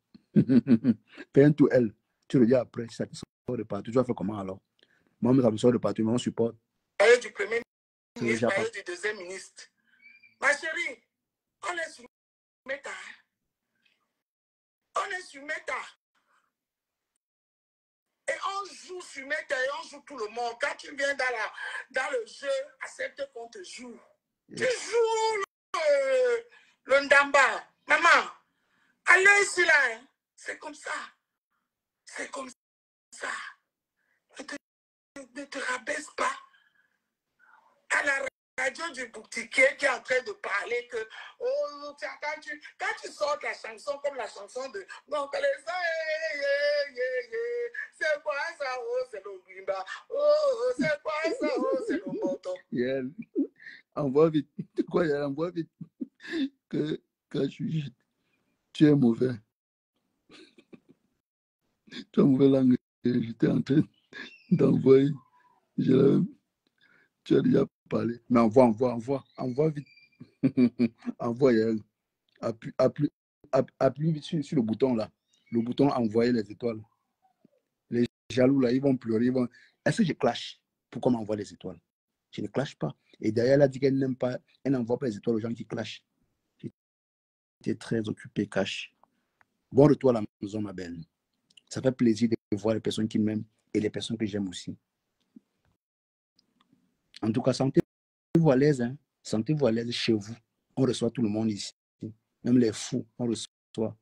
Fais un tour, elle, tu le dis après. Si ça te sort de partout, tu vas faire comment alors? Moi, ça me sort de partout, mais on supporte. Parler du premier ministre, parler du deuxième ministre. Ma chérie, on est sur Meta. On est sur Meta. Et on joue sur Meta et on joue tout le monde. Quand tu viens dans le jeu, accepte qu'on te joue. Tu joues le Ndamba. Maman, allez ici là. Hein. C'est comme ça. C'est comme ça. Ne te rabaisse pas. À la radio du boutiquier qui est en train de parler que oh, tiens, quand tu sors la chanson comme la chanson de non, c'est quoi ça, oh, c'est le bimba, oh, c'est quoi ça, oh, c'est le moto. Yeah. Envoie vite. Quoi, Yael, envoie vite. Que tu es mauvais. Tu es mauvais langue. J'étais en train d'envoyer. Tu as déjà parlé. Mais envoie vite. Envoie, Yael. Appuie vite sur le bouton là. Le bouton envoyer les étoiles. Les jaloux là, ils vont pleurer. Est-ce que je clash? Pourquoi m'envoie les étoiles? Je ne clash pas. Et d'ailleurs, elle a dit qu'elle n'aime pas, elle n'envoie pas les étoiles aux gens qui clashent. J'étais très occupé, cash. Bon retour à la maison, ma belle. Ça fait plaisir de voir les personnes qui m'aiment et les personnes que j'aime aussi. En tout cas, sentez-vous à l'aise, hein? Sentez-vous à l'aise chez vous. On reçoit tout le monde ici. Même les fous, on reçoit.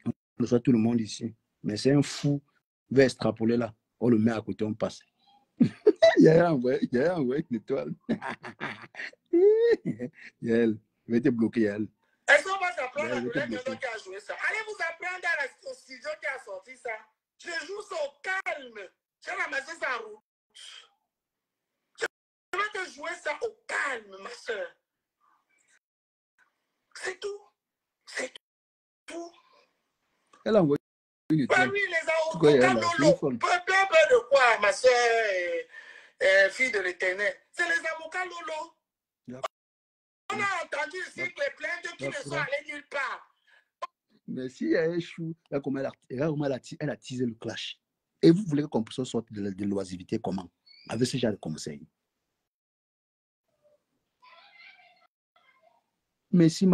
On reçoit tout le monde ici. Mais c'est un fou, va extrapoler là. On le met à côté, on passe. Il y a un ouais, une étoile. Yael, je vais te bloquer, Yael. Est-ce qu'on va s'apprendre à Yael, je vais te donner bloquer. quelqu'un qui a joué ça? Allez vous apprendre au studio qui a sorti ça. Je joue ça au calme. J'ai ramassé ça en route. Je vais te jouer ça au calme, ma soeur. C'est tout. C'est tout. Elle a envoyé une Bah étoile. oui, les Pourquoi Yael, là? C'est une avocats folle. peu de quoi, ma soeur, fille de l'Éternel. C'est les avocats Lolo. On a entendu ici que les plaintes qui ne sont allées nulle part. Mais si Yael échoue, là, comment elle a teasé le clash. Et vous voulez que Compresso sorte de l'oisiveté comment? Avec ce genre de conseils. Mais si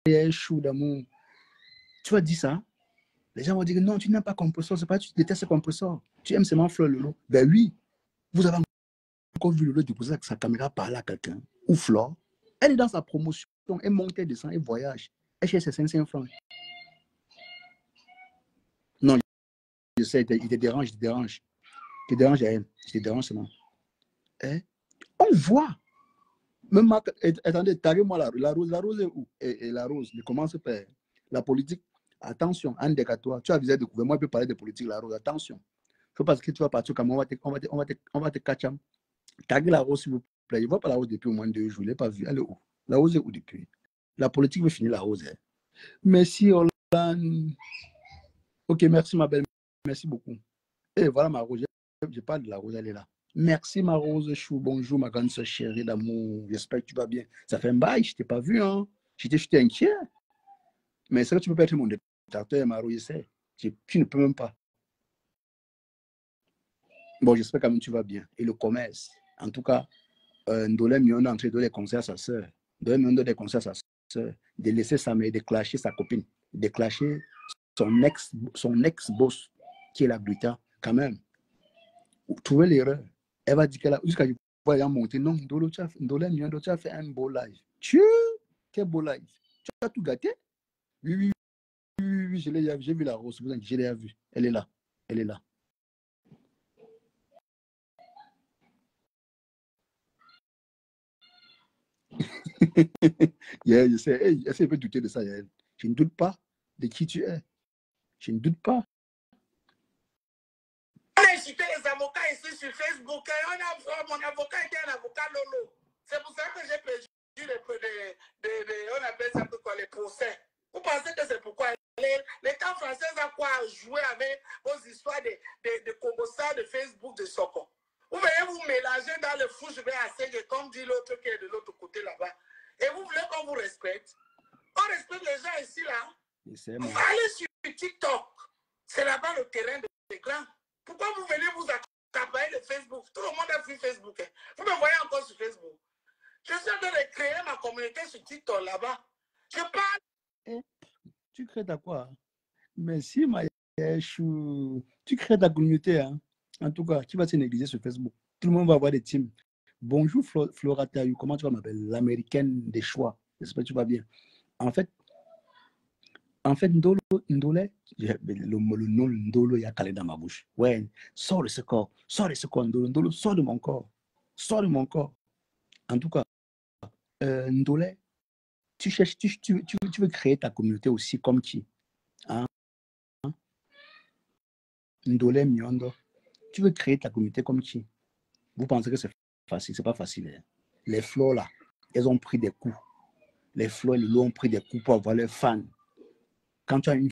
Yael échoue d'amour, tu vas dire ça? Les gens vont dire non, tu n'aimes pas Compresso, c'est pas tu détestes Compresso. Tu aimes seulement Fleur Lolo. Ben oui, vous avez encore vu Lolo déposer sa caméra parler à quelqu'un. Ou Fleur. Elle est dans sa promotion, elle monte, elle descend, elle voyage. Elle cherche ses 500 francs. Non, je sais, il te dérange, il te dérange. Il te dérange à elle. Il te dérange seulement. Hein? On voit. Même attendez, taguez-moi la rose est où? Et la rose, je commence par la politique. Attention, un des toi. Tu as visé de couvrir. Moi, je peux parler de politique, la rose. Attention. Il faut parce que tu vas partir comme on va te catcher. Taguez la rose, s'il vous plaît. Je ne vois pas la rose depuis au moins 2 jours. Je ne l'ai pas vue. Elle est où? La rose est où depuis? La politique veut finir la rose. Hein. Merci, Hollande. Ok, merci, ma belle. Merci beaucoup. Et voilà ma rose. Je parle de la rose, elle est là. Merci, ma rose chou. Bonjour, ma grande soeur chérie d'amour. J'espère que tu vas bien. Ça fait un bail, je ne t'ai pas vu. Hein. J'étais inquiet. Mais est-ce que tu peux pas être mon détecteur, ma rose? Je sais. Tu ne peux même pas. Bon, j'espère quand même que tu vas bien. Et le commerce. En tout cas, Ndolé Mion est en train de donner des conseils à sa soeur. Ndolé Mion donne des conseils à sa soeur. De laisser sa mère, de clasher sa copine. De clasher son ex-boss, qui est la Gluta, quand même. Trouver l'erreur. Elle va dire qu'elle a, jusqu'à ce qu'elle va monter. Non, Ndolé, tu as fait un beau live. Quel beau live. Tu as tout gâté? Oui, j'ai vu la rose. Je l'ai vue. Elle est là. Elle est là. Yeah, je sais. Hey, est-ce qu'elle peut douter de ça, Yael? Je ne doute pas de qui tu es. Je ne doute pas. On a insulté les avocats ici sur Facebook. Mon avocat était un avocat Lolo. C'est pour ça que j'ai perdu on appelle ça quoi, les procès. Vous pensez que c'est pourquoi l'État français a quoi jouer avec vos histoires de Kobosa, de Facebook, de Soko. Vous voyez vous mélanger dans le fou, je vais assez comme dit l'autre qui est de l'autre côté là-bas. Et vous voulez qu'on vous respecte? On respecte les gens ici là. Vous allez sur TikTok. C'est là-bas le terrain des grands. Pourquoi vous venez vous accaparer le Facebook? Tout le monde a vu Facebook. Hein. Vous me voyez encore sur Facebook. Je suis en train de créer ma communauté sur TikTok là-bas. Je parle. Tu crées ta quoi? Merci, Maïchou. Tu crées ta communauté. Hein? En tout cas, tu vas te négliger sur Facebook. Tout le monde va avoir des teams. Bonjour, Flora Tayu. Comment tu vas, ma belle? L'américaine des choix. J'espère que tu vas bien. En fait, Ndolé, le nom Ndolo, il y a calé dans ma bouche. Ouais, sors de ce corps, Ndolo, sors de mon corps. Sors de mon corps. En tout cas, Ndolé, tu cherches, tu veux créer ta communauté aussi comme qui? Hein? Ndolé Miondo, tu veux créer ta communauté comme qui? Vous pensez que c'est facile? C'est pas facile. Hein? Les flots là, elles ont pris des coups. Les flots et les lots ont pris des coups pour avoir leurs fans. Quand tu as une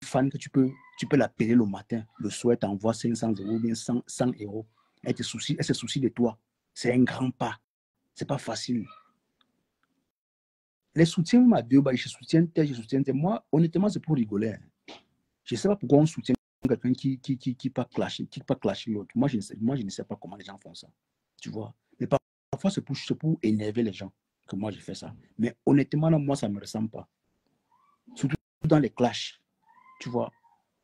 fan que tu peux l'appeler le matin, le soir, tu envoies 500 € ou bien 100 €. Elle se soucie de toi. C'est un grand pas. C'est pas facile. Les soutiens à deux, je soutiens tel, je soutiens tel. Moi, honnêtement, c'est pour rigoler. Hein. Je ne sais pas pourquoi on soutient quelqu'un qui pas clasher l'autre. Moi, je ne sais pas comment les gens font ça. Tu vois. Mais parfois, c'est pour énerver les gens que moi, je fais ça. Mais honnêtement, là, moi, ça ne me ressemble pas. Surtout dans les clashs. Tu vois.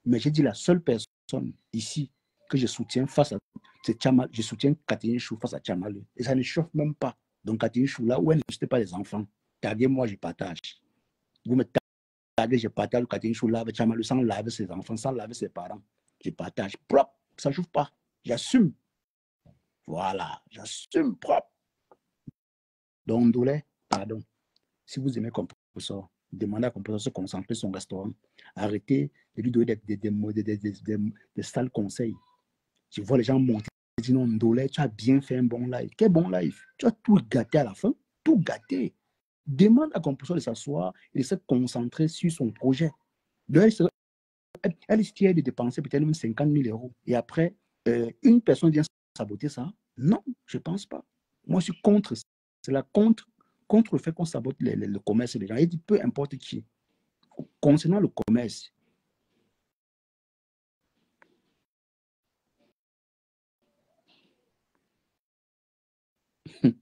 Mais j'ai dit la seule personne ici que je soutiens face à... C'est Tchamal. Je soutiens Catherine Chou face à Tchamal. Et ça ne chauffe même pas. Donc, Catherine Chou, là où elle n'insulte pas les enfants, taguez-moi, je partage. Vous me taguez, je partage. Catherine Chou lave Tchamal sans laver ses enfants, sans laver ses parents. Je partage. Propre. Ça ne chauffe pas. J'assume. Voilà. J'assume propre. Donc, Ndolé, pardon. Si vous aimez Compressor, demandez à Compressor de se concentrer sur son restaurant. Arrêtez de lui donner des sales conseils. Je vois les gens monter. Je dis non, Ndolé, tu as bien fait un bon live. Quel bon live? Tu as tout gâté à la fin. Tout gâté. Demande à Compressor de s'asseoir et de se concentrer sur son projet. Elle est fière de dépenser peut-être même 50 000 €. Et après, une personne vient saboter ça? Non, je ne pense pas. Moi, je suis contre. C'est la contre le fait qu'on sabote le commerce des gens. Il dit peu importe qui. Concernant le commerce,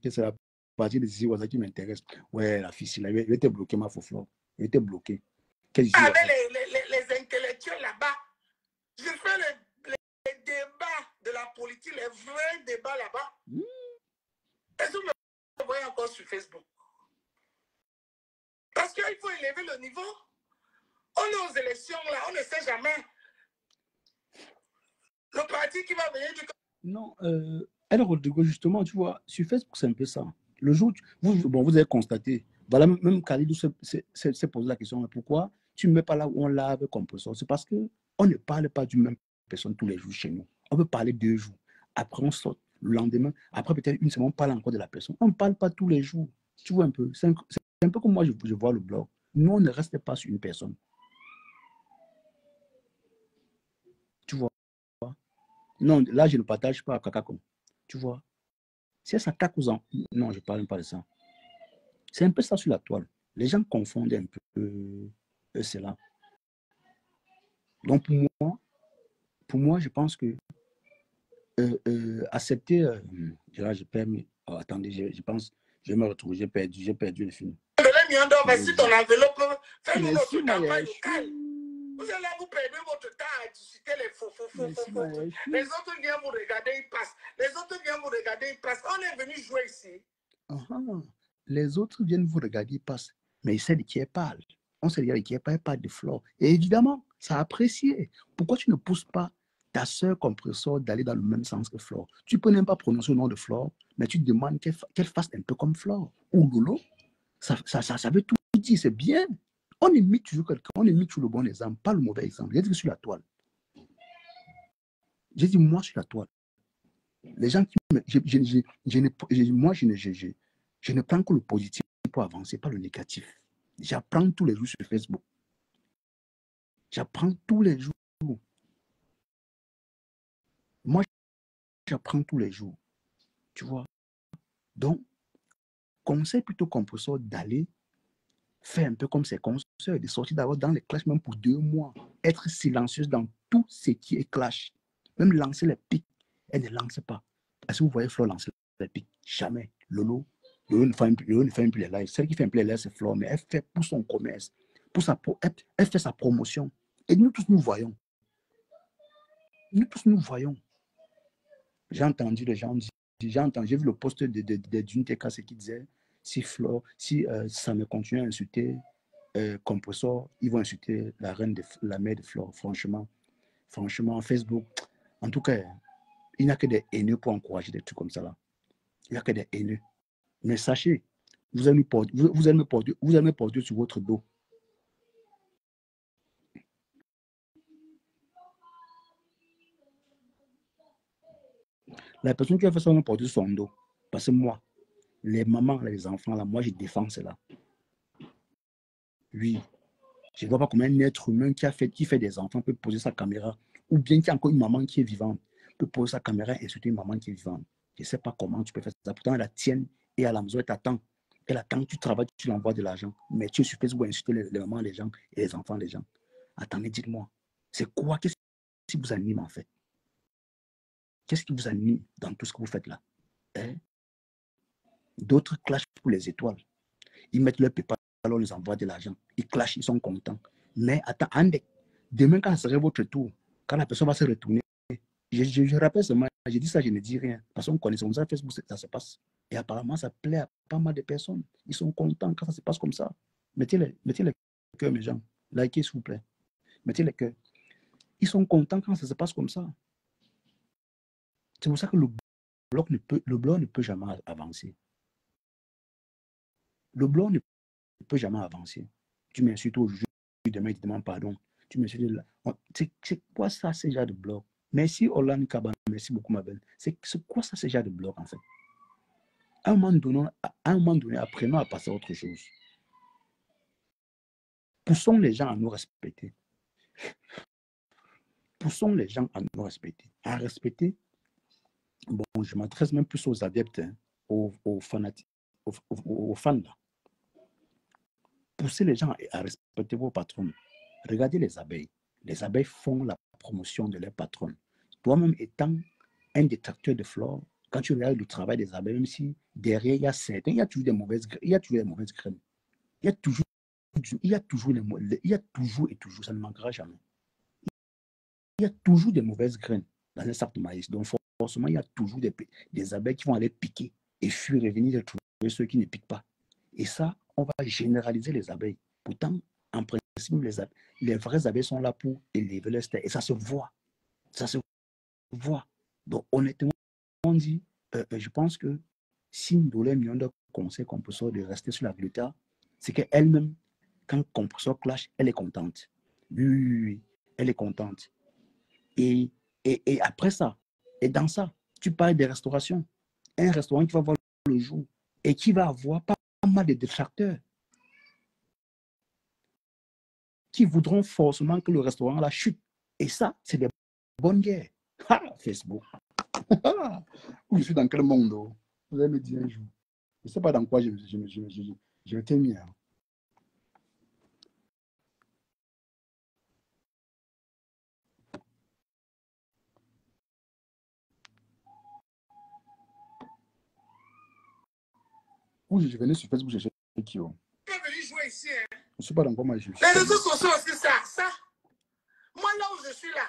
c'est la partie de Zizi Waza qui m'intéresse. Ouais, la fille, là, il était bloqué, ma faux. Il était bloqué. Avec les intellectuels là-bas, je fais les débats de la politique, les vrais débats là-bas. Est-ce que vous me voyez encore sur Facebook? Parce qu'il faut élever le niveau. On est aux élections là, on ne sait jamais. Le parti qui va venir du... Non, elle Rodrigo, justement, tu vois, sur Facebook, c'est un peu ça. Le jour, vous avez constaté, voilà, même Khalidou s'est posé la question, pourquoi tu ne mets pas là où on lave Compressor? C'est parce qu'on ne parle pas d'une même personne tous les jours chez nous. On peut parler 2 jours. Après, on sort le lendemain. Après, peut-être une semaine, on parle encore de la personne. On ne parle pas tous les jours. Tu vois un peu. C'est un peu comme moi, je vois le blog. Nous, on ne reste pas sur une personne. Tu vois? Non, là, je ne partage pas à Kakako. Tu vois? C'est ça, Kakousan. Non, je ne parle même pas de ça. C'est un peu ça sur la toile. Les gens confondent un peu cela. Donc, pour moi, je pense que accepter. Là, j'ai permis. Oh, attendez, je pense. Je vais me retrouver. J'ai perdu le film. Voici ton enveloppe. Fais-nous notre campagne locale. Vous allez vous perdre votre temps à discuter les faux. Les autres viennent vous regarder, ils passent. Les autres viennent vous regarder, ils passent. On est venu jouer ici. Les autres viennent vous regarder, ils passent. Mais c'est de qui elle parle. On sait de qui elle parle de Flore. Et évidemment, ça a apprécié. Pourquoi tu ne pousses pas ta soeur Compressor d'aller dans le même sens que Flore? Tu peux même pas prononcer le nom de Flore, mais tu demandes qu'elle fasse un peu comme Flore. Ou Lolo. Ça veut tout dire, c'est bien. On imite toujours quelqu'un, on imite toujours le bon exemple, pas le mauvais exemple. J'ai dit que sur la toile. J'ai dit moi sur la toile. Les gens qui me. Moi, je ne prends que le positif pour avancer, pas le négatif. J'apprends tous les jours sur Facebook. J'apprends tous les jours. Moi, j'apprends tous les jours. Tu vois? Donc, conseil plutôt Compressor d'aller faire un peu comme ses consoeurs, de sortir d'abord dans les clashs même pour 2 mois. Être silencieuse dans tout ce qui est clash. Même lancer les pics. Elle ne lance pas. Est-ce que vous voyez Flore lancer les pics? Jamais. Lolo ne fait un peu les lives. Celle qui fait un peu les lives, c'est Flore, mais elle fait pour son commerce. Elle fait sa promotion. Et nous tous, nous voyons. Nous tous, nous voyons. J'ai entendu les gens dire, j'ai vu le post d'une TK qui disait, si Flore, si ça me continue à insulter Compressor, ils vont insulter la mère de Flore. Franchement, Facebook, en tout cas, il n'y a que des haineux pour encourager des trucs comme ça là. Il n'y a que des haineux. Mais sachez, vous allez me porter sur votre dos. La personne qui a fait ça va me porter sur son dos. Parce que moi, les mamans, les enfants, là, moi, je défends cela. Oui. Je ne vois pas comment un être humain qui fait des enfants peut poser sa caméra, ou bien qu'il y a encore une maman qui est vivante, peut poser sa caméra et insulter une maman qui est vivante. Je ne sais pas comment tu peux faire ça. Pourtant, elle la tienne et à la maison, elle t'attend. Elle attend que tu travailles, tu l'envoies de l'argent. Mais tu es sur Facebook insulter les mamans des gens et les enfants des gens. Attendez, dites-moi, c'est quoi? Qu'est-ce qui vous anime en fait? Qu'est-ce qui vous anime dans tout ce que vous faites là? Hein? D'autres clashent pour les étoiles. Ils mettent leur PayPal, on les envoie de l'argent. Ils clashent, ils sont contents. Mais attends, demain, quand ce serait votre tour, quand la personne va se retourner, je rappelle seulement, j'ai dit ça, je ne dis rien. Parce qu'on connaît comme ça, Facebook, ça se passe. Et apparemment, ça plaît à pas mal de personnes. Ils sont contents quand ça se passe comme ça. Mettez les cœurs, mes gens. Likez, s'il vous plaît. Mettez les cœurs. Ils sont contents quand ça se passe comme ça. C'est pour ça que le blog ne peut jamais avancer. Le blog ne peut jamais avancer. Tu m'insultes aujourd'hui, demain, tu demandes pardon. Tu m'insultes là. C'est quoi ça, ce genre de blog? Merci, Olan Kaban. Merci beaucoup, ma belle. C'est quoi ça, ce genre de blog, en fait? À un moment donné, apprenons à passer à autre chose. Poussons les gens à nous respecter. Poussons les gens à nous respecter. À respecter, bon, je m'adresse même plus aux adeptes, hein, aux fanatiques, aux fans là. Poussez les gens à respecter vos patrons. Regardez les abeilles. Les abeilles font la promotion de leurs patrons. Toi-même étant un détracteur de flore, quand tu regardes le travail des abeilles, même si derrière il y a certains, il y a toujours des mauvaises graines. Il y a toujours et toujours, ça ne manquera jamais. Il y a toujours des mauvaises graines dans un sac de maïs. Donc forcément, il y a toujours des abeilles qui vont aller piquer et fuir et venir trouver ceux qui ne piquent pas. Et ça, on va généraliser les abeilles. Pourtant, en principe, les vraies abeilles sont là pour élever leur stère. Et ça se voit. Ça se voit. Donc, honnêtement, on dit, je pense que si Ndolé Mionda conseille Compressor de rester sur la glutta, c'est qu'elle-même, quand Compressor clash, elle est contente. Oui, elle est contente. Et après ça, et dans ça, tu parles des restaurations. Un restaurant qui va voir le jour et qui va avoir pas mal de détracteurs qui voudront forcément que le restaurant la chute. Et ça, c'est des bonnes guerres. Ah, Facebook. Je suis dans quel monde? Oh? Vous allez me dire un jour. Je ne sais pas dans quoi je t'ai mis. Hein. Oui, je venais sur Facebook, je cherchais qui. Oh. Tu es venu jouer ici. Hein? Je ne sais pas dans quoi moi je suis. Les réseaux sociaux aussi, ça. Moi, là où je suis là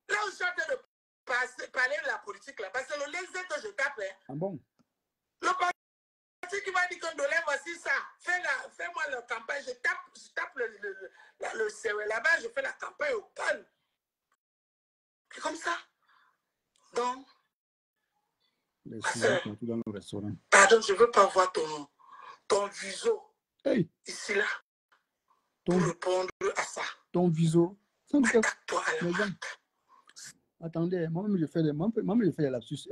où je suis en train de parler de la politique, là, parce que le lien que je tape, hein, ah bon? Le parti qui m'a dit que Ndolé, voici ça, fais-moi la campagne, je tape le CV là-bas, je fais la campagne au calme. C'est comme ça. Donc, dans le restaurant. Pardon, je ne veux pas voir ton viso ici là pour répondre à ça. Ton viso. Attaque-toi à la main. Attendez, moi-même je fais des lapsus.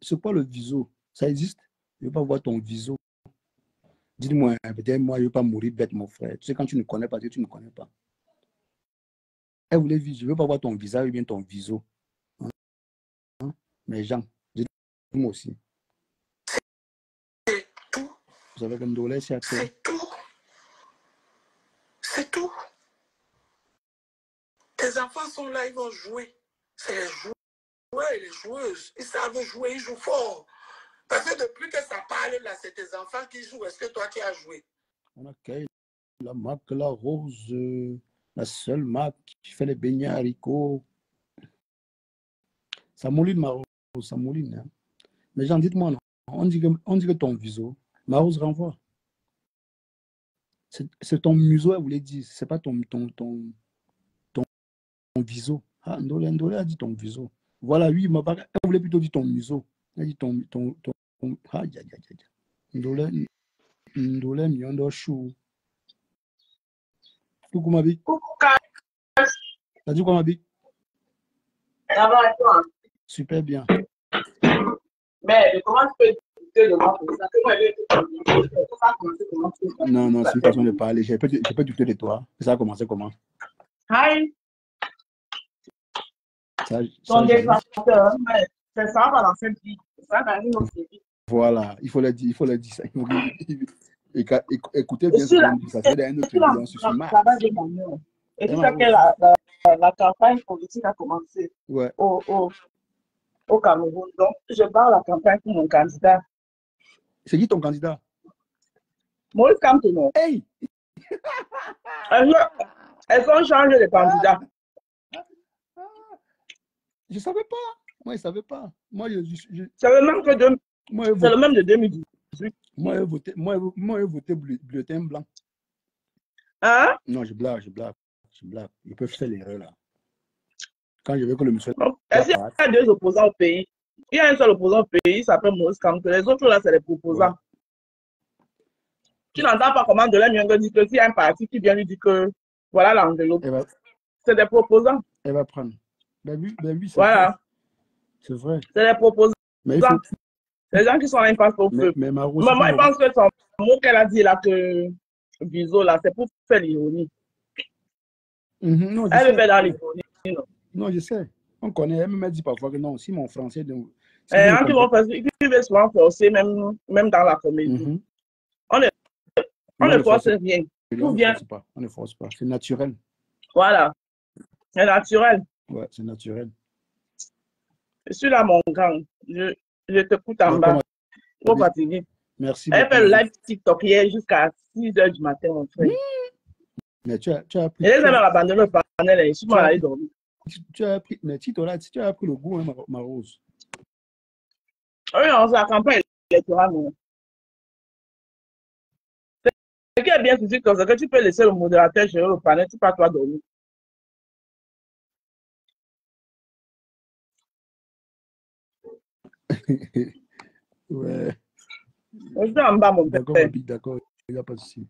C'est quoi le viso? Ça existe? Je ne veux pas voir ton viso. Dis-moi, peut-être moi je ne veux pas mourir bête, mon frère. Tu sais, quand tu ne connais pas, tu ne connais pas. Elle voulait vivre, je ne veux pas voir ton visage ou bien ton viso. Hein? Mais Jean, dis-moi aussi. C'est tout. Vous avez comme Ndolé, c'est tout. C'est tout. Tes enfants sont là, ils vont jouer. C'est les joueurs et les joueuses. Ils savent jouer, ils jouent fort. Parce que depuis que ça parle là, c'est tes enfants qui jouent. Est-ce que toi, tu as joué? On a la marque, la rose, la seule marque qui fait les beignets haricots. Ça mouline, ma rose, ça mouline. Hein. Mais Jean, dites-moi, on dit que ton viso, ma rose renvoie. C'est ton museau, elle voulait dire. C'est pas ton viso. Ah, Ndolé a dit ton viso. Voilà, oui, elle voulait plutôt dire ton museau. Elle a dit ton Aïe, aïe, aïe, aïe. Ndolé, miondo chou. Coucou, ma vie. Coucou, Carl. T'as dit quoi, ma vie? Ça va et toi? Super bien. Mais comment tu peux discuter de moi comme ça? Que moi, je vais te commencer comment tu peux. Non, non, c'est une façon de parler. J'ai pas douté de toi. Ça a commencé comment? Hi. j'arrive. Ton défenseur, mais c'est ça va dans cette vie. Ça dans une autre vie. Voilà, il faut le dire ça. Écoutez bien ce qu'on dit. Ça fait dans une autre vie, on se marre. Et tu sais que la campagne politique a commencé Ouais. au Cameroun. Donc, je barre la campagne pour mon candidat. C'est qui ton candidat? Maurice Kamto. Hey! Elles ont changé de candidat. Je savais pas. Moi, je savais pas. Moi, c'est le même c'est le même de 2018. Moi, j'ai voté bulletin blanc. Hein? Non, je blague. Ils peuvent faire l'erreur là. Quand je veux que le monsieur. Est-ce qu'il y a deux opposants au pays? Il y a un seul opposant au pays, il s'appelle Maurice Kamto. Les autres là, c'est les proposants. Ouais. Tu n'entends pas comment de Myongo dit que s'il y a un parti qui vient lui dire que voilà l'enveloppe. C'est des proposants. Elle va prendre. Ben oui, voilà. C'est vrai. C'est des proposants. Mais les gens qui sont là, ils passent au feu. Mais moi, je pense que son mot qu'elle a dit là, que Bizo, là, c'est pour faire l'ironie. Non, elle le fait dans l'ironie. Non, je sais. On connaît. Elle me dit parfois que non, si mon français. Ils veulent souvent forcer, même dans la comédie. On ne force rien. On ne force pas. C'est naturel. Voilà. C'est naturel. Ouais, c'est naturel. Je suis là, mon gang. Je te coûte en bas. Trop fatigué. Merci. Elle fait le live TikTok hier jusqu'à 6 h du matin, mon frère. Mais tu as appris. Et les amis abandonné le panel, je suis mal allé dormir. Tu as appris, mais Tito, là, tu as appris le goût, hein, ma rose. Oui, on s'est campagne électorale. Ce qui est bien, c'est que tu peux laisser le modérateur gérer le panel, tu peux toi dormir. Ouais. Je suis en bas, mon père. D'accord, il n'y a pas de souci.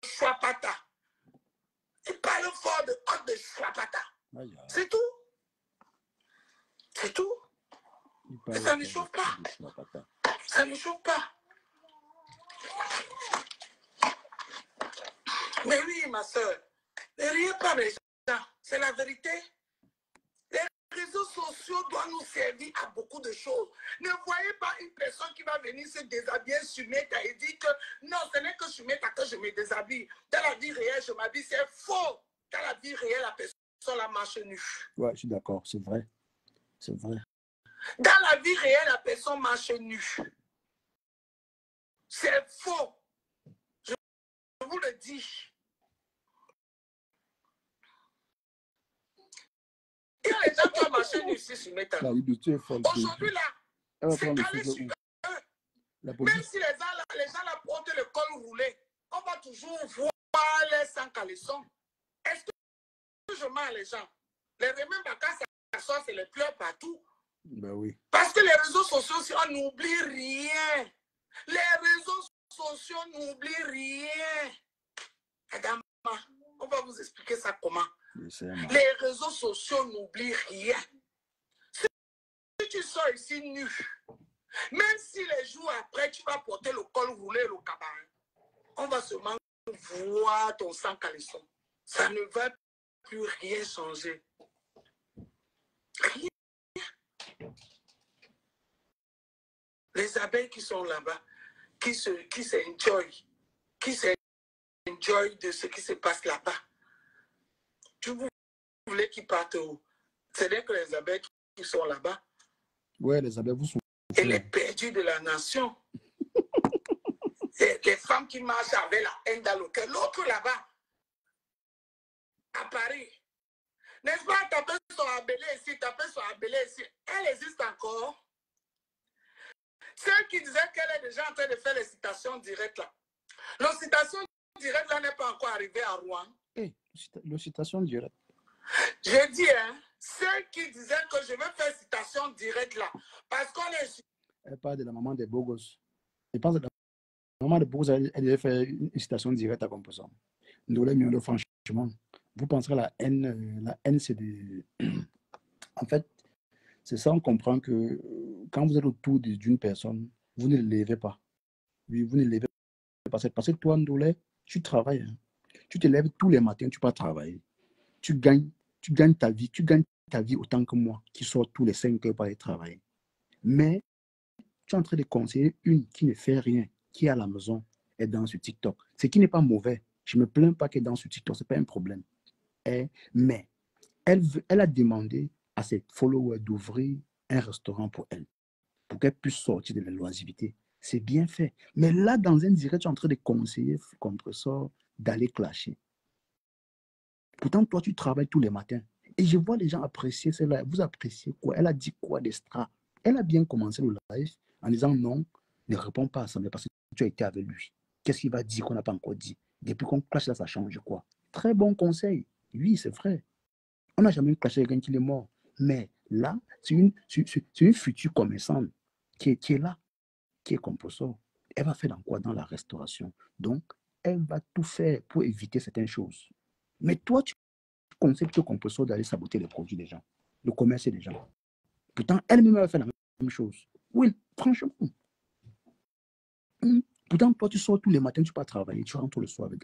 Chapata. Il parle fort de honte de Chapata. C'est tout. C'est tout. Ça ne chauffe pas. Ça ne chauffe pas. Mais oui, ma soeur, ne riez pas des gens. C'est la vérité. Les réseaux sociaux doivent nous servir à beaucoup de choses. Ne voyez pas une personne qui va venir se déshabiller sur Meta et dire que non, ce n'est que sur Meta que je me déshabille. Dans la vie réelle, je m'habille. C'est faux. Dans la vie réelle, la personne la marche nue. Ouais, je suis d'accord, c'est vrai. C'est vrai. Dans la vie réelle, la personne marche nue. C'est faux. Je vous le dis. Il y a les gens qui ont marché nus ici sur Meta. Aujourd'hui, là, c'est calé sur eux. Même si les gens là portent le col roulé, on va toujours voir les sans caleçons. Est-ce que je mens les gens? Les remèdes quand ça sort, c'est les pleurs partout. Ben oui. Parce que les réseaux sociaux, on n'oublie rien. Les réseaux sociaux n'oublient rien. Madame, on va vous expliquer ça comment. Les réseaux sociaux n'oublient rien. Si tu sors ici nu, même si les jours après, tu vas porter le col roulé et le cabaret, on va seulement voir ton sang caleçon. Ça ne va plus rien changer. Rien. Les abeilles qui sont là-bas, qui s'enjoy de ce qui se passe là-bas. Vous voulez qu'ils partent où? C'est-à-dire que les abeilles qui sont là-bas. Ouais, les abeilles, vous sont. Et les perdus de la nation. Les femmes qui marchent avec la haine dans le cœur. L'autre là-bas, à Paris, N'est-ce pas, taper sur Abélé ici, taper sur Abélé ici. Elle existe encore. Celle qui disait qu'elle est déjà en train de faire les citations directes là. La citation directe là n'est pas encore arrivée à Rouen. Hey, la citation directe. J'ai dit, hein, celle qui disait que je vais faire citation directe là. Parce qu'on est... Elle parle de la maman des beaux gosses. Je pense que la maman des beaux gosses, elle devait faire une citation directe à Composant. Ndolé Miondo, franchement, vous penserez la haine c'est des... En fait, c'est ça, on comprend que quand vous êtes autour d'une personne, vous ne l'élevez pas. Oui, vous ne l'élevez pas. Parce que toi, Ndolé, tu travailles. Hein. Tu te lèves tous les matins, tu pars travailler. Tu gagnes ta vie. Tu gagnes ta vie autant que moi, qui sort tous les 5 heures pour aller travailler. Mais tu es en train de conseiller une qui ne fait rien, qui est à la maison, est dans ce TikTok. Ce qui n'est pas mauvais. Je ne me plains pas qu'elle est dans ce TikTok, ce n'est pas un problème. Mais elle a demandé à ses followers d'ouvrir un restaurant pour elle, pour qu'elle puisse sortir de la loisiveté. C'est bien fait. Mais là, dans un direct, tu es en train de conseiller Compressor d'aller clasher. Pourtant, toi, tu travailles tous les matins. Et je vois les gens apprécier cela. Vous appréciez quoi? Elle a dit quoi d'extra? Elle a bien commencé le live en disant non, ne réponds pas à ça, mais parce que tu as été avec lui. Qu'est-ce qu'il va dire qu'on n'a pas encore dit? Depuis qu'on clash là, ça change quoi? Très bon conseil. Oui, c'est vrai. On n'a jamais clashé quelqu'un qui est mort. Mais là, c'est une future commerçante qui est là, qui est Compressor. Elle va faire dans quoi? Dans la restauration. Donc, elle va tout faire pour éviter certaines choses. Mais toi, tu conseilles plutôt Compressor d'aller saboter les produits des gens, le commerce des gens. Pourtant, elle-même va faire la même chose. Oui, franchement. Pourtant, toi, tu sors tous les matins, tu pars travailler, tu rentres le soir avec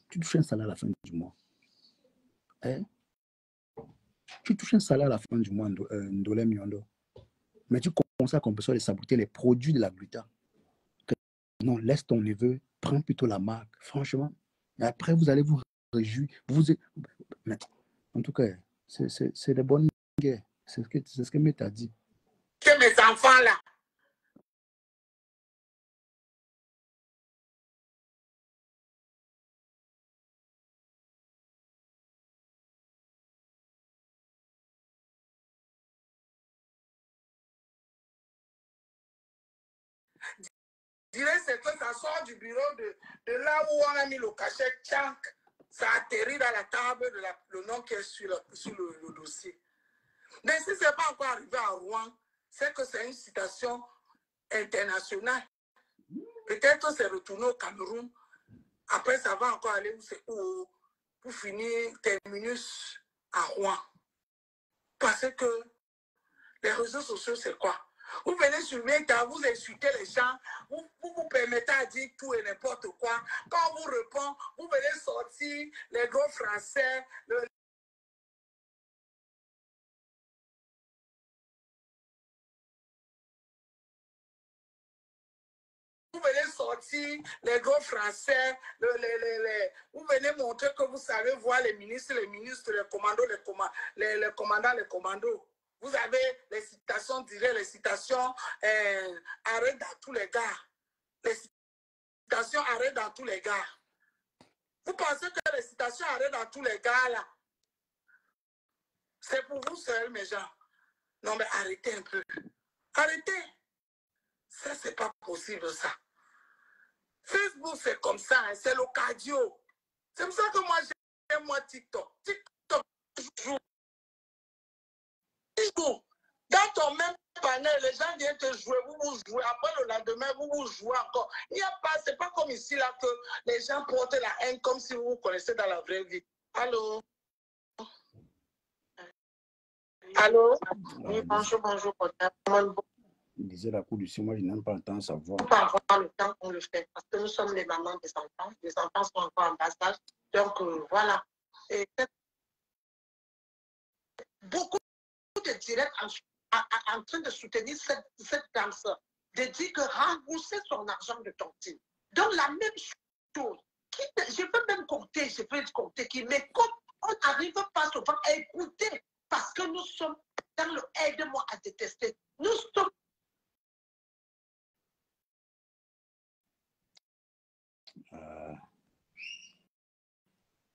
tu touches un salaire à la fin du mois. Hein? Tu touches un salaire à la fin du mois, Ndolé Miondo. Mais tu conseilles à Compressor de saboter les produits de la gluta. Non, laisse ton neveu, prends plutôt la marque, franchement. Et après, vous allez vous réjouir. Mais, en tout cas, c'est des bonnes guerres. C'est ce que Mette a dit. Que mes enfants là. Je dirais c'est que ça sort du bureau de là où on a mis le cachet, tchank, ça atterrit dans la table de le nom qui est sur le dossier. Mais si ce n'est pas encore arrivé à Rouen, c'est que c'est une citation internationale. Peut-être c'est retourné au Cameroun. Après, ça va encore aller où pour finir, terminus à Rouen. Parce que les réseaux sociaux, c'est quoi? Vous venez sur Meta, vous insultez les gens, vous permettez à dire tout et n'importe quoi. Quand on vous répond, vous venez sortir les gros français, vous venez sortir les gros français, vous venez montrer que vous savez voir les ministres, les commandos, les commandants, les commandos. Vous avez les citations directes, les citations arrêt dans tous les gars. Les citations arrêt dans tous les gars. Vous pensez que les citations arrêt dans tous les gars là, c'est pour vous seuls, mes gens? Non, mais arrêtez un peu. Arrêtez. Ça, c'est pas possible, ça. Facebook, c'est comme ça, hein, c'est le cardio. C'est pour ça que moi, j'aime TikTok. TikTok, toujours. Dans ton même panel, les gens viennent te jouer, vous jouez. Après, le lendemain, vous jouez encore. Il n'y a pas, c'est pas comme ici, là, que les gens portent la haine comme si vous vous connaissez dans la vraie vie. Allô? Allô? Oui, bonjour. Il disait la cour du ciel, moi je n'aime pas entendre sa voix. On peut avoir le temps qu'on le fait parce que nous sommes les mamans des enfants. Les enfants sont encore en bas âge. Donc voilà. Et beaucoup de directs en train de soutenir cette dame-sœur, de dire que rembourser son argent de tontine. Donc la même chose. Je peux même compter, mais comme on n'arrive pas souvent à écouter parce que nous sommes dans le aide-moi à détester. Nous sommes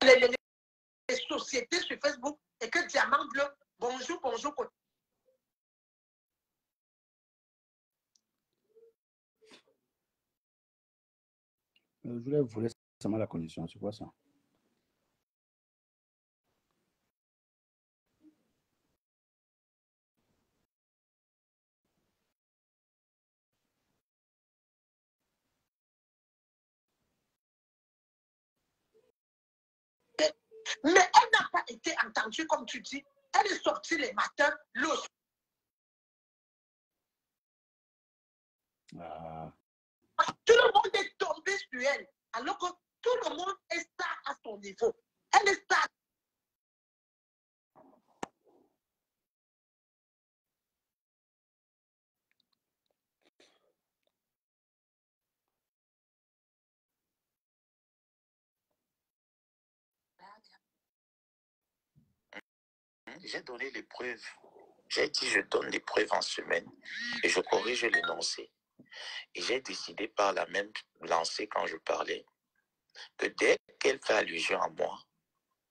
les sociétés sur Facebook et que Diamant Bleu, bonjour, bonjour. Je voulais vous laisser seulement la condition, c'est quoi ça? Mais elle n'a pas été entendue, comme tu dis. Elle est sortie les matins, l'eau. Ah. Tout le monde est tombé sur elle, alors que tout le monde est star à son niveau. Elle est star. J'ai donné les preuves. J'ai dit je donne les preuves en semaine et je corrige l'énoncé. Et j'ai décidé par la même lancée quand je parlais que dès qu'elle fait allusion à moi,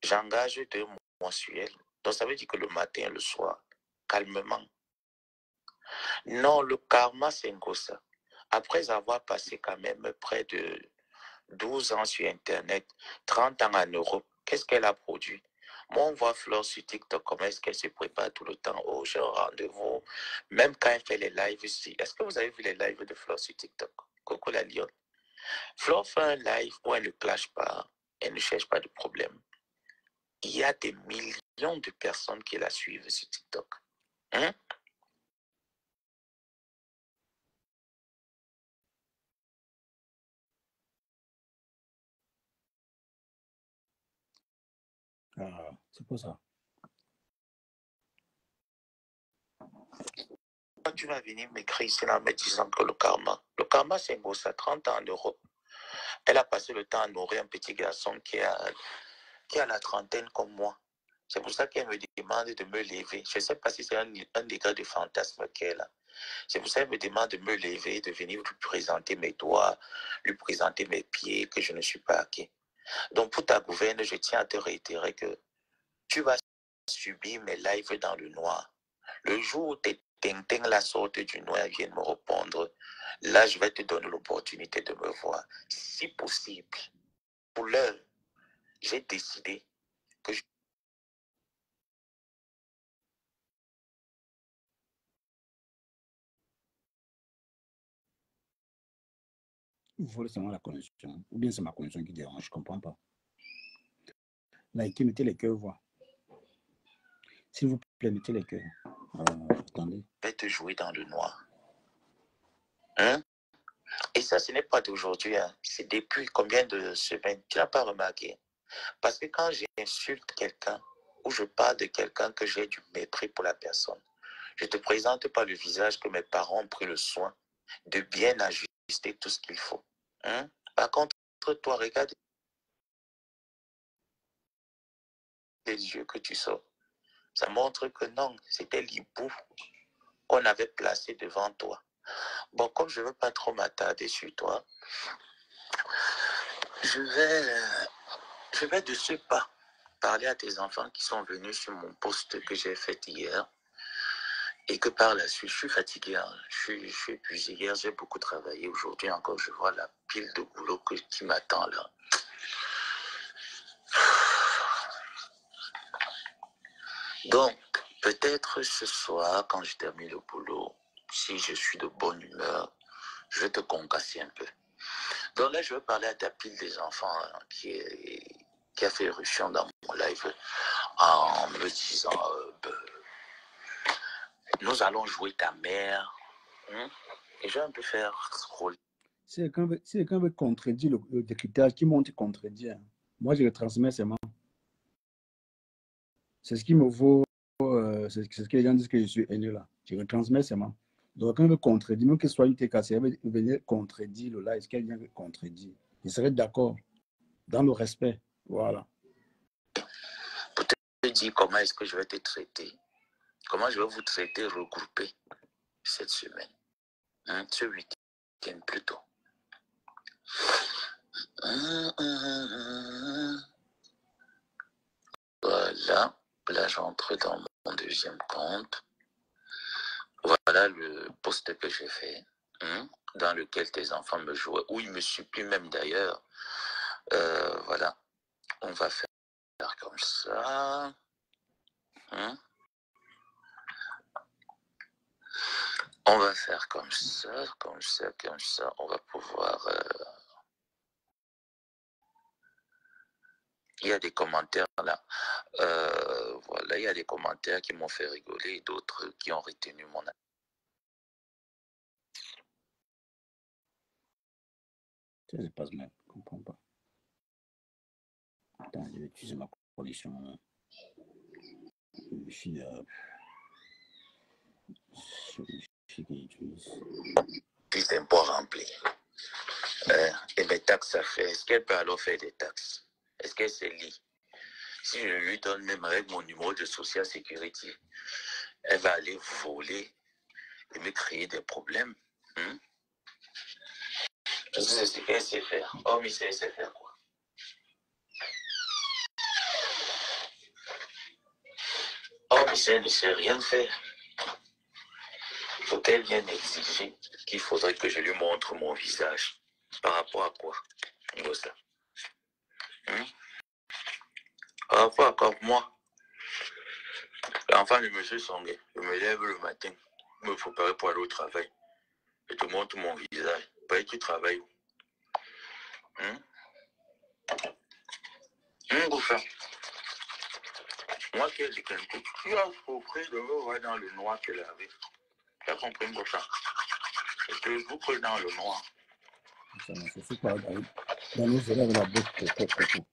j'engage 2 mensuels. Donc ça veut dire que le matin et le soir, calmement. Non, le karma, c'est Ngosa. Après avoir passé quand même près de 12 ans sur Internet, 30 ans en Europe, qu'est-ce qu'elle a produit? Moi, on voit Flore sur TikTok, comment est-ce qu'elle se prépare tout le temps. Oh, j'ai un rendez-vous. Même quand elle fait les lives ici. Est-ce que vous avez vu les lives de Flore sur TikTok? Coco la lionne. Flore fait un live où elle ne clash pas, elle ne cherche pas de problème. Il y a des millions de personnes qui la suivent sur TikTok. Hein? Ah, c'est pour ça. Quand tu vas venir m'écrire ici en me disant que le karma c'est beau, ça 30 ans en Europe. Elle a passé le temps à nourrir un petit garçon qui a la trentaine comme moi. C'est pour ça qu'elle me demande de me lever. Je ne sais pas si c'est un degré de fantasme qu'elle a. C'est pour ça qu'elle me demande de me lever, de venir lui présenter mes doigts, lui présenter mes pieds, que je ne suis pas hacké. Donc pour ta gouverne, je tiens à te réitérer que tu vas subir mes lives dans le noir. Le jour où tes ting-ting, la sorte du noir, viennent me répondre, là, je vais te donner l'opportunité de me voir. Si possible, pour l'heure, j'ai décidé que je... Vous voulez seulement la connexion. Ou bien c'est ma connexion qui dérange, je ne comprends pas. Likez, mettez les cœurs, voir. S'il vous plaît, mettez les cœurs. Attendez. Je vais te jouer dans le noir. Hein? Et ça, ce n'est pas d'aujourd'hui. Hein. C'est depuis combien de semaines? Tu n'as pas remarqué? Parce que quand j'insulte quelqu'un ou je parle de quelqu'un que j'ai du mépris pour la personne, je ne te présente pas le visage que mes parents ont pris le soin de bien ajuster tout ce qu'il faut. Hein? Par contre, toi, regarde les yeux que tu sors. Ça montre que non, c'était l'hibou qu'on avait placé devant toi. Bon, comme je ne veux pas trop m'attarder sur toi, je vais de ce pas parler à tes enfants qui sont venus sur mon post que j'ai fait hier et que par la suite, je suis fatigué, hein. Je suis épuisé. Hier, j'ai beaucoup travaillé. Aujourd'hui encore, je vois la pile de boulot qui m'attend là. Donc, peut-être ce soir, quand je termine le boulot, si je suis de bonne humeur, je vais te concasser un peu. Donc là, je vais parler à ta pile des enfants hein, qui a fait éruption dans mon live en me disant nous allons jouer ta mère. Hein? Et je vais un peu faire scroller. Si quelqu'un veut contredire le décryptage, qui monte contredire. Moi, je le transmets seulement. C'est ce qui me vaut, c'est ce que les gens disent que je suis haineux là. Je le transmets seulement. Donc, quand il veut contredire, même que ce soit UTKC, il veut venir contredire le live, quelqu'un veut contredire. Il serait d'accord, dans le respect. Voilà. Pour te dire comment est-ce que je vais te traiter, comment je vais vous traiter regroupés cette semaine, hein, ce week-end plutôt. Voilà. Là, j'entre dans mon deuxième compte. Voilà le post que j'ai fait, dans lequel tes enfants me jouaient, ou ils me supplient même d'ailleurs. Voilà, on va faire comme ça. On va faire comme ça, comme ça, comme ça. On va pouvoir... Il y a des commentaires là. Voilà, il y a des commentaires qui m'ont fait rigoler et d'autres qui ont retenu mon attention. Ça se passe mal, je ne comprends pas. Attends, je vais utiliser ma condition. Je suis Puis d'impôts remplis. Et mes taxes à faire. Est-ce qu'elle peut alors faire des taxes? Est-ce qu'elle se lit? Si je lui donne même avec mon numéro de Social Security, elle va aller voler et me créer des problèmes. Je sais ce qu'elle sait faire. Oh, mais elle sait faire quoi? Oh, mais elle ne sait rien faire. Il faut qu'elle vienne exiger qu'il faudrait que je lui montre mon visage. Par rapport à quoi? Ça. Par rapport à quoi? Moi, l'enfant de monsieur Songué, je me lève le matin, je me prépare pour aller au travail. Je te montre mon visage. Pas que tu travailles. Moi qui ai dit quelque chose, tu as compris de me voir dans le noir qu'elle avait. Tu as compris ça? Je te boucle dans le noir. Ça ne se fait pas dans nos élèves la bouche.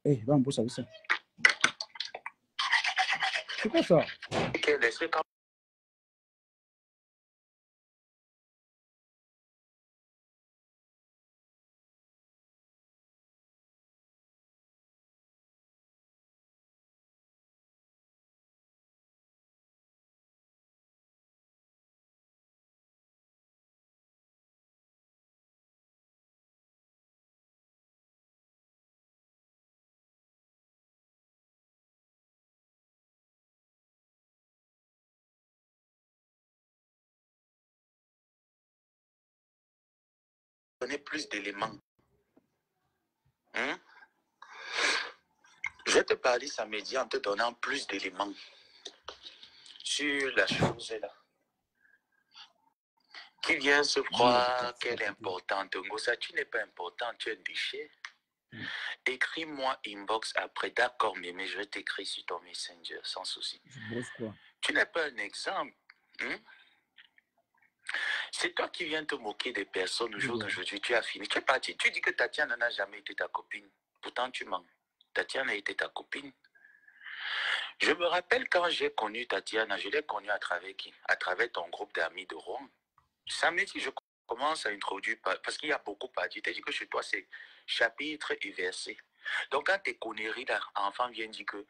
Eh, va en bouche avec ça. C'est quoi ça? Donner plus d'éléments. Je vais te parler samedi en te donnant plus d'éléments sur la chose là. Qui vient se croire qu'elle est importante. Ngosa, tu n'es pas important, tu es un déchet. Écris-moi inbox après. D'accord, mais je vais t'écrire sur ton Messenger, sans souci. Tu n'es pas un exemple. C'est toi qui viens te moquer des personnes au jour d'aujourd'hui. Tu as fini. Tu es parti. Tu dis que Tatiana n'a jamais été ta copine. Pourtant, tu mens. Tatiana a été ta copine. Je me rappelle quand j'ai connu Tatiana, je l'ai connue à travers qui? À travers ton groupe d'amis de Rouen. Samedi, je commence à introduire, parce qu'il y a beaucoup à dire. Tu as dit que chez toi, c'est chapitre et verset. Donc, quand tes conneries, là, enfant vient dire que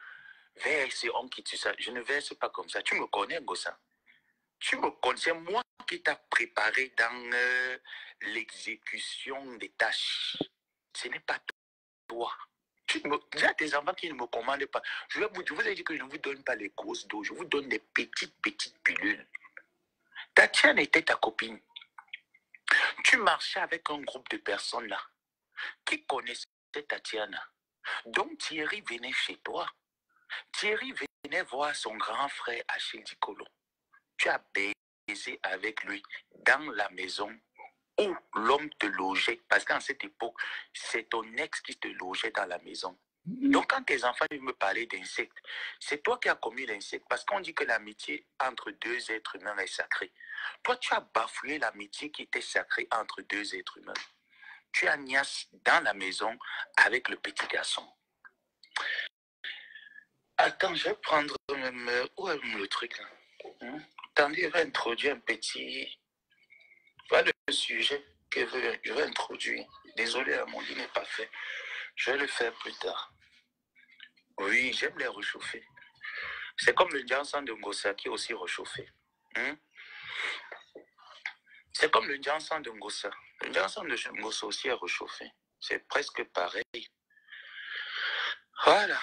verse, on quitte ça. Je ne verse pas comme ça. Tu me connais, Gossa. Tu me connais. C'est moi qui t'ai préparé dans l'exécution des tâches. Ce n'est pas toi. Il y a des enfants qui ne me commandent pas. Je vous ai dit que je ne vous donne pas les grosses doses. Je vous donne des petites pilules. Tatiana était ta copine. Tu marchais avec un groupe de personnes là qui connaissaient Tatiana. Donc Thierry venait chez toi. Thierry venait voir son grand frère Achille Dicolo. Tu as baisé avec lui dans la maison où l'homme te logeait. Parce qu'en cette époque, c'est ton ex qui te logeait dans la maison. Donc quand tes enfants me parlaient d'insectes, c'est toi qui as commis l'insecte. Parce qu'on dit que l'amitié entre deux êtres humains est sacrée. Toi, tu as bafoué l'amitié qui était sacrée entre deux êtres humains. Tu as niasse dans la maison avec le petit garçon. Attends, je vais prendre même... Où est le truc là? Attendez, je vais introduire un petit... Voilà le sujet que je vais introduire. Désolé, mon lit n'est pas fait. Je vais le faire plus tard. Oui, j'aime les réchauffer. C'est comme le Jansan de Ngosa qui est aussi réchauffé. C'est comme le Jansan de Ngosa. Le Jansan de Ngosa aussi est réchauffé. C'est presque pareil. Voilà.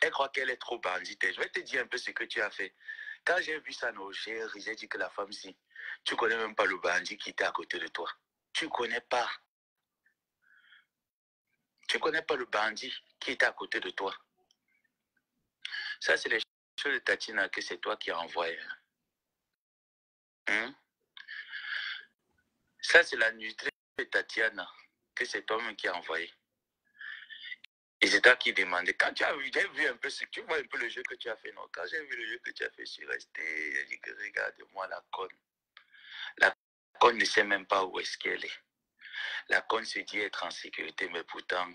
Elle croit qu'elle est trop bandite. Je vais te dire un peu ce que tu as fait. Quand j'ai vu ça, j'ai dit que la femme-ci, tu connais même pas le bandit qui était à côté de toi. Tu connais pas. Tu connais pas le bandit qui était à côté de toi. Ça, c'est les choses de Tatiana que c'est toi qui as envoyé. Hein? Ça, c'est la nudité de Tatiana que c'est toi-même qui as envoyé. Et c'est toi qui demandais. Quand tu as vu, j'ai vu un peu ce que tu vois un peu le jeu que tu as fait. Non, quand j'ai vu le jeu que tu as fait, je suis resté. J'ai dit que regarde-moi la conne. La conne ne sait même pas où est-ce qu'elle est. La conne se dit être en sécurité, mais pourtant,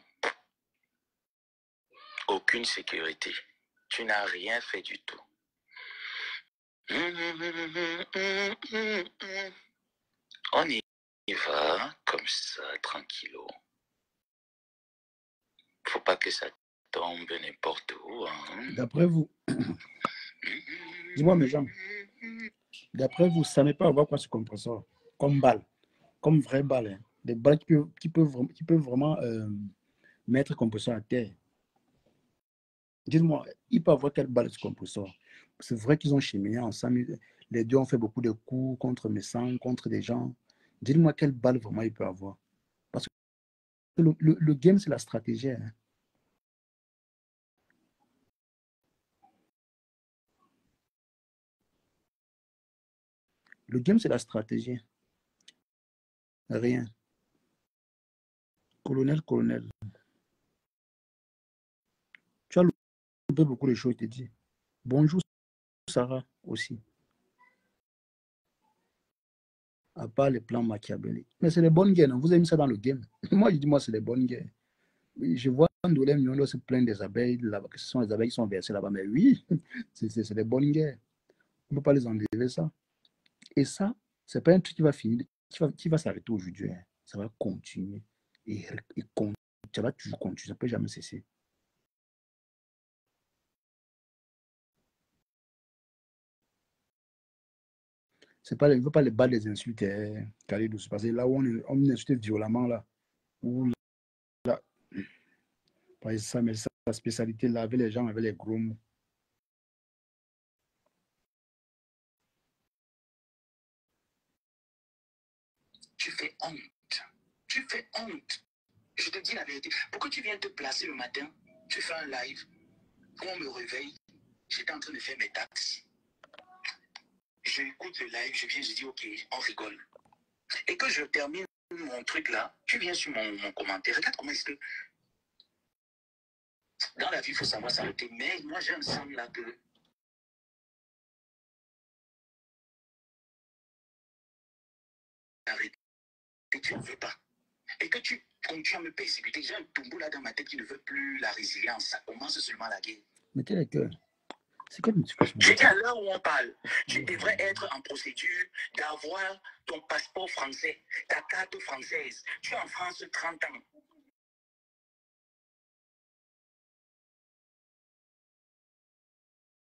aucune sécurité. Tu n'as rien fait du tout. On y va comme ça, tranquillo. Faut pas que ça tombe n'importe où. Hein. D'après vous, dis-moi mes gens, d'après vous, ça n'est pas avoir quoi ce compresseur comme balle, comme vraie balle, hein. Des balles qui peuvent vraiment mettre le compresseur à terre. Dites-moi, il peut avoir quelle balle ce compresseur? C'est vrai qu'ils ont cheminé ensemble. Les deux ont fait beaucoup de coups contre mes sangs, contre des gens. Dites-moi quelle balle vraiment il peut avoir. Parce que le game, c'est la stratégie. Hein. Le game, c'est la stratégie. Rien. Colonel. Tu as loupé beaucoup de choses, je te dis. Bonjour, Sarah, aussi. À part les plans machiavéliques. Mais c'est les bonnes guerres, non? Vous avez mis ça dans le game. Moi, je dis, moi, c'est les bonnes guerres. Je vois Ndolem Nyondo se plaindre des abeilles, là-bas, que ce sont les abeilles qui sont versées là-bas. Mais oui, c'est des bonnes guerres. On ne peut pas les enlever, ça. Et ça, c'est pas un truc qui va finir, qui va s'arrêter aujourd'hui. Hein. Ça va continuer. Et ça va toujours continuer. Ça ne peut jamais cesser. C'est pas, il ne veut pas les battre, les insultes, Khalidou. Parce que là où on insulte violemment, là, où là, ça, mais sa spécialité, là, avec les gens, avec les gros mots. Tu fais honte. Tu fais honte. Je te dis la vérité. Pourquoi tu viens te placer le matin? Tu fais un live. On me réveille. J'étais en train de faire mes taxes. Je écoute le live, je viens, je dis ok, on rigole. Et que je termine mon truc là, tu viens sur mon commentaire. Regarde comment est-ce que dans la vie, il faut savoir s'arrêter. Mais moi, j'ai un sens là que arrêter, que tu ne veux pas. Et que tu continues à me persécuter. J'ai un tombeau là dans ma tête qui ne veut plus la résilience. Ça commence seulement la guerre. Mettez les cœurs. C'est quoi le motivation? Je dis à l'heure où on parle, tu devrais être en procédure d'avoir ton passeport français, ta carte française. Tu es en France 30 ans.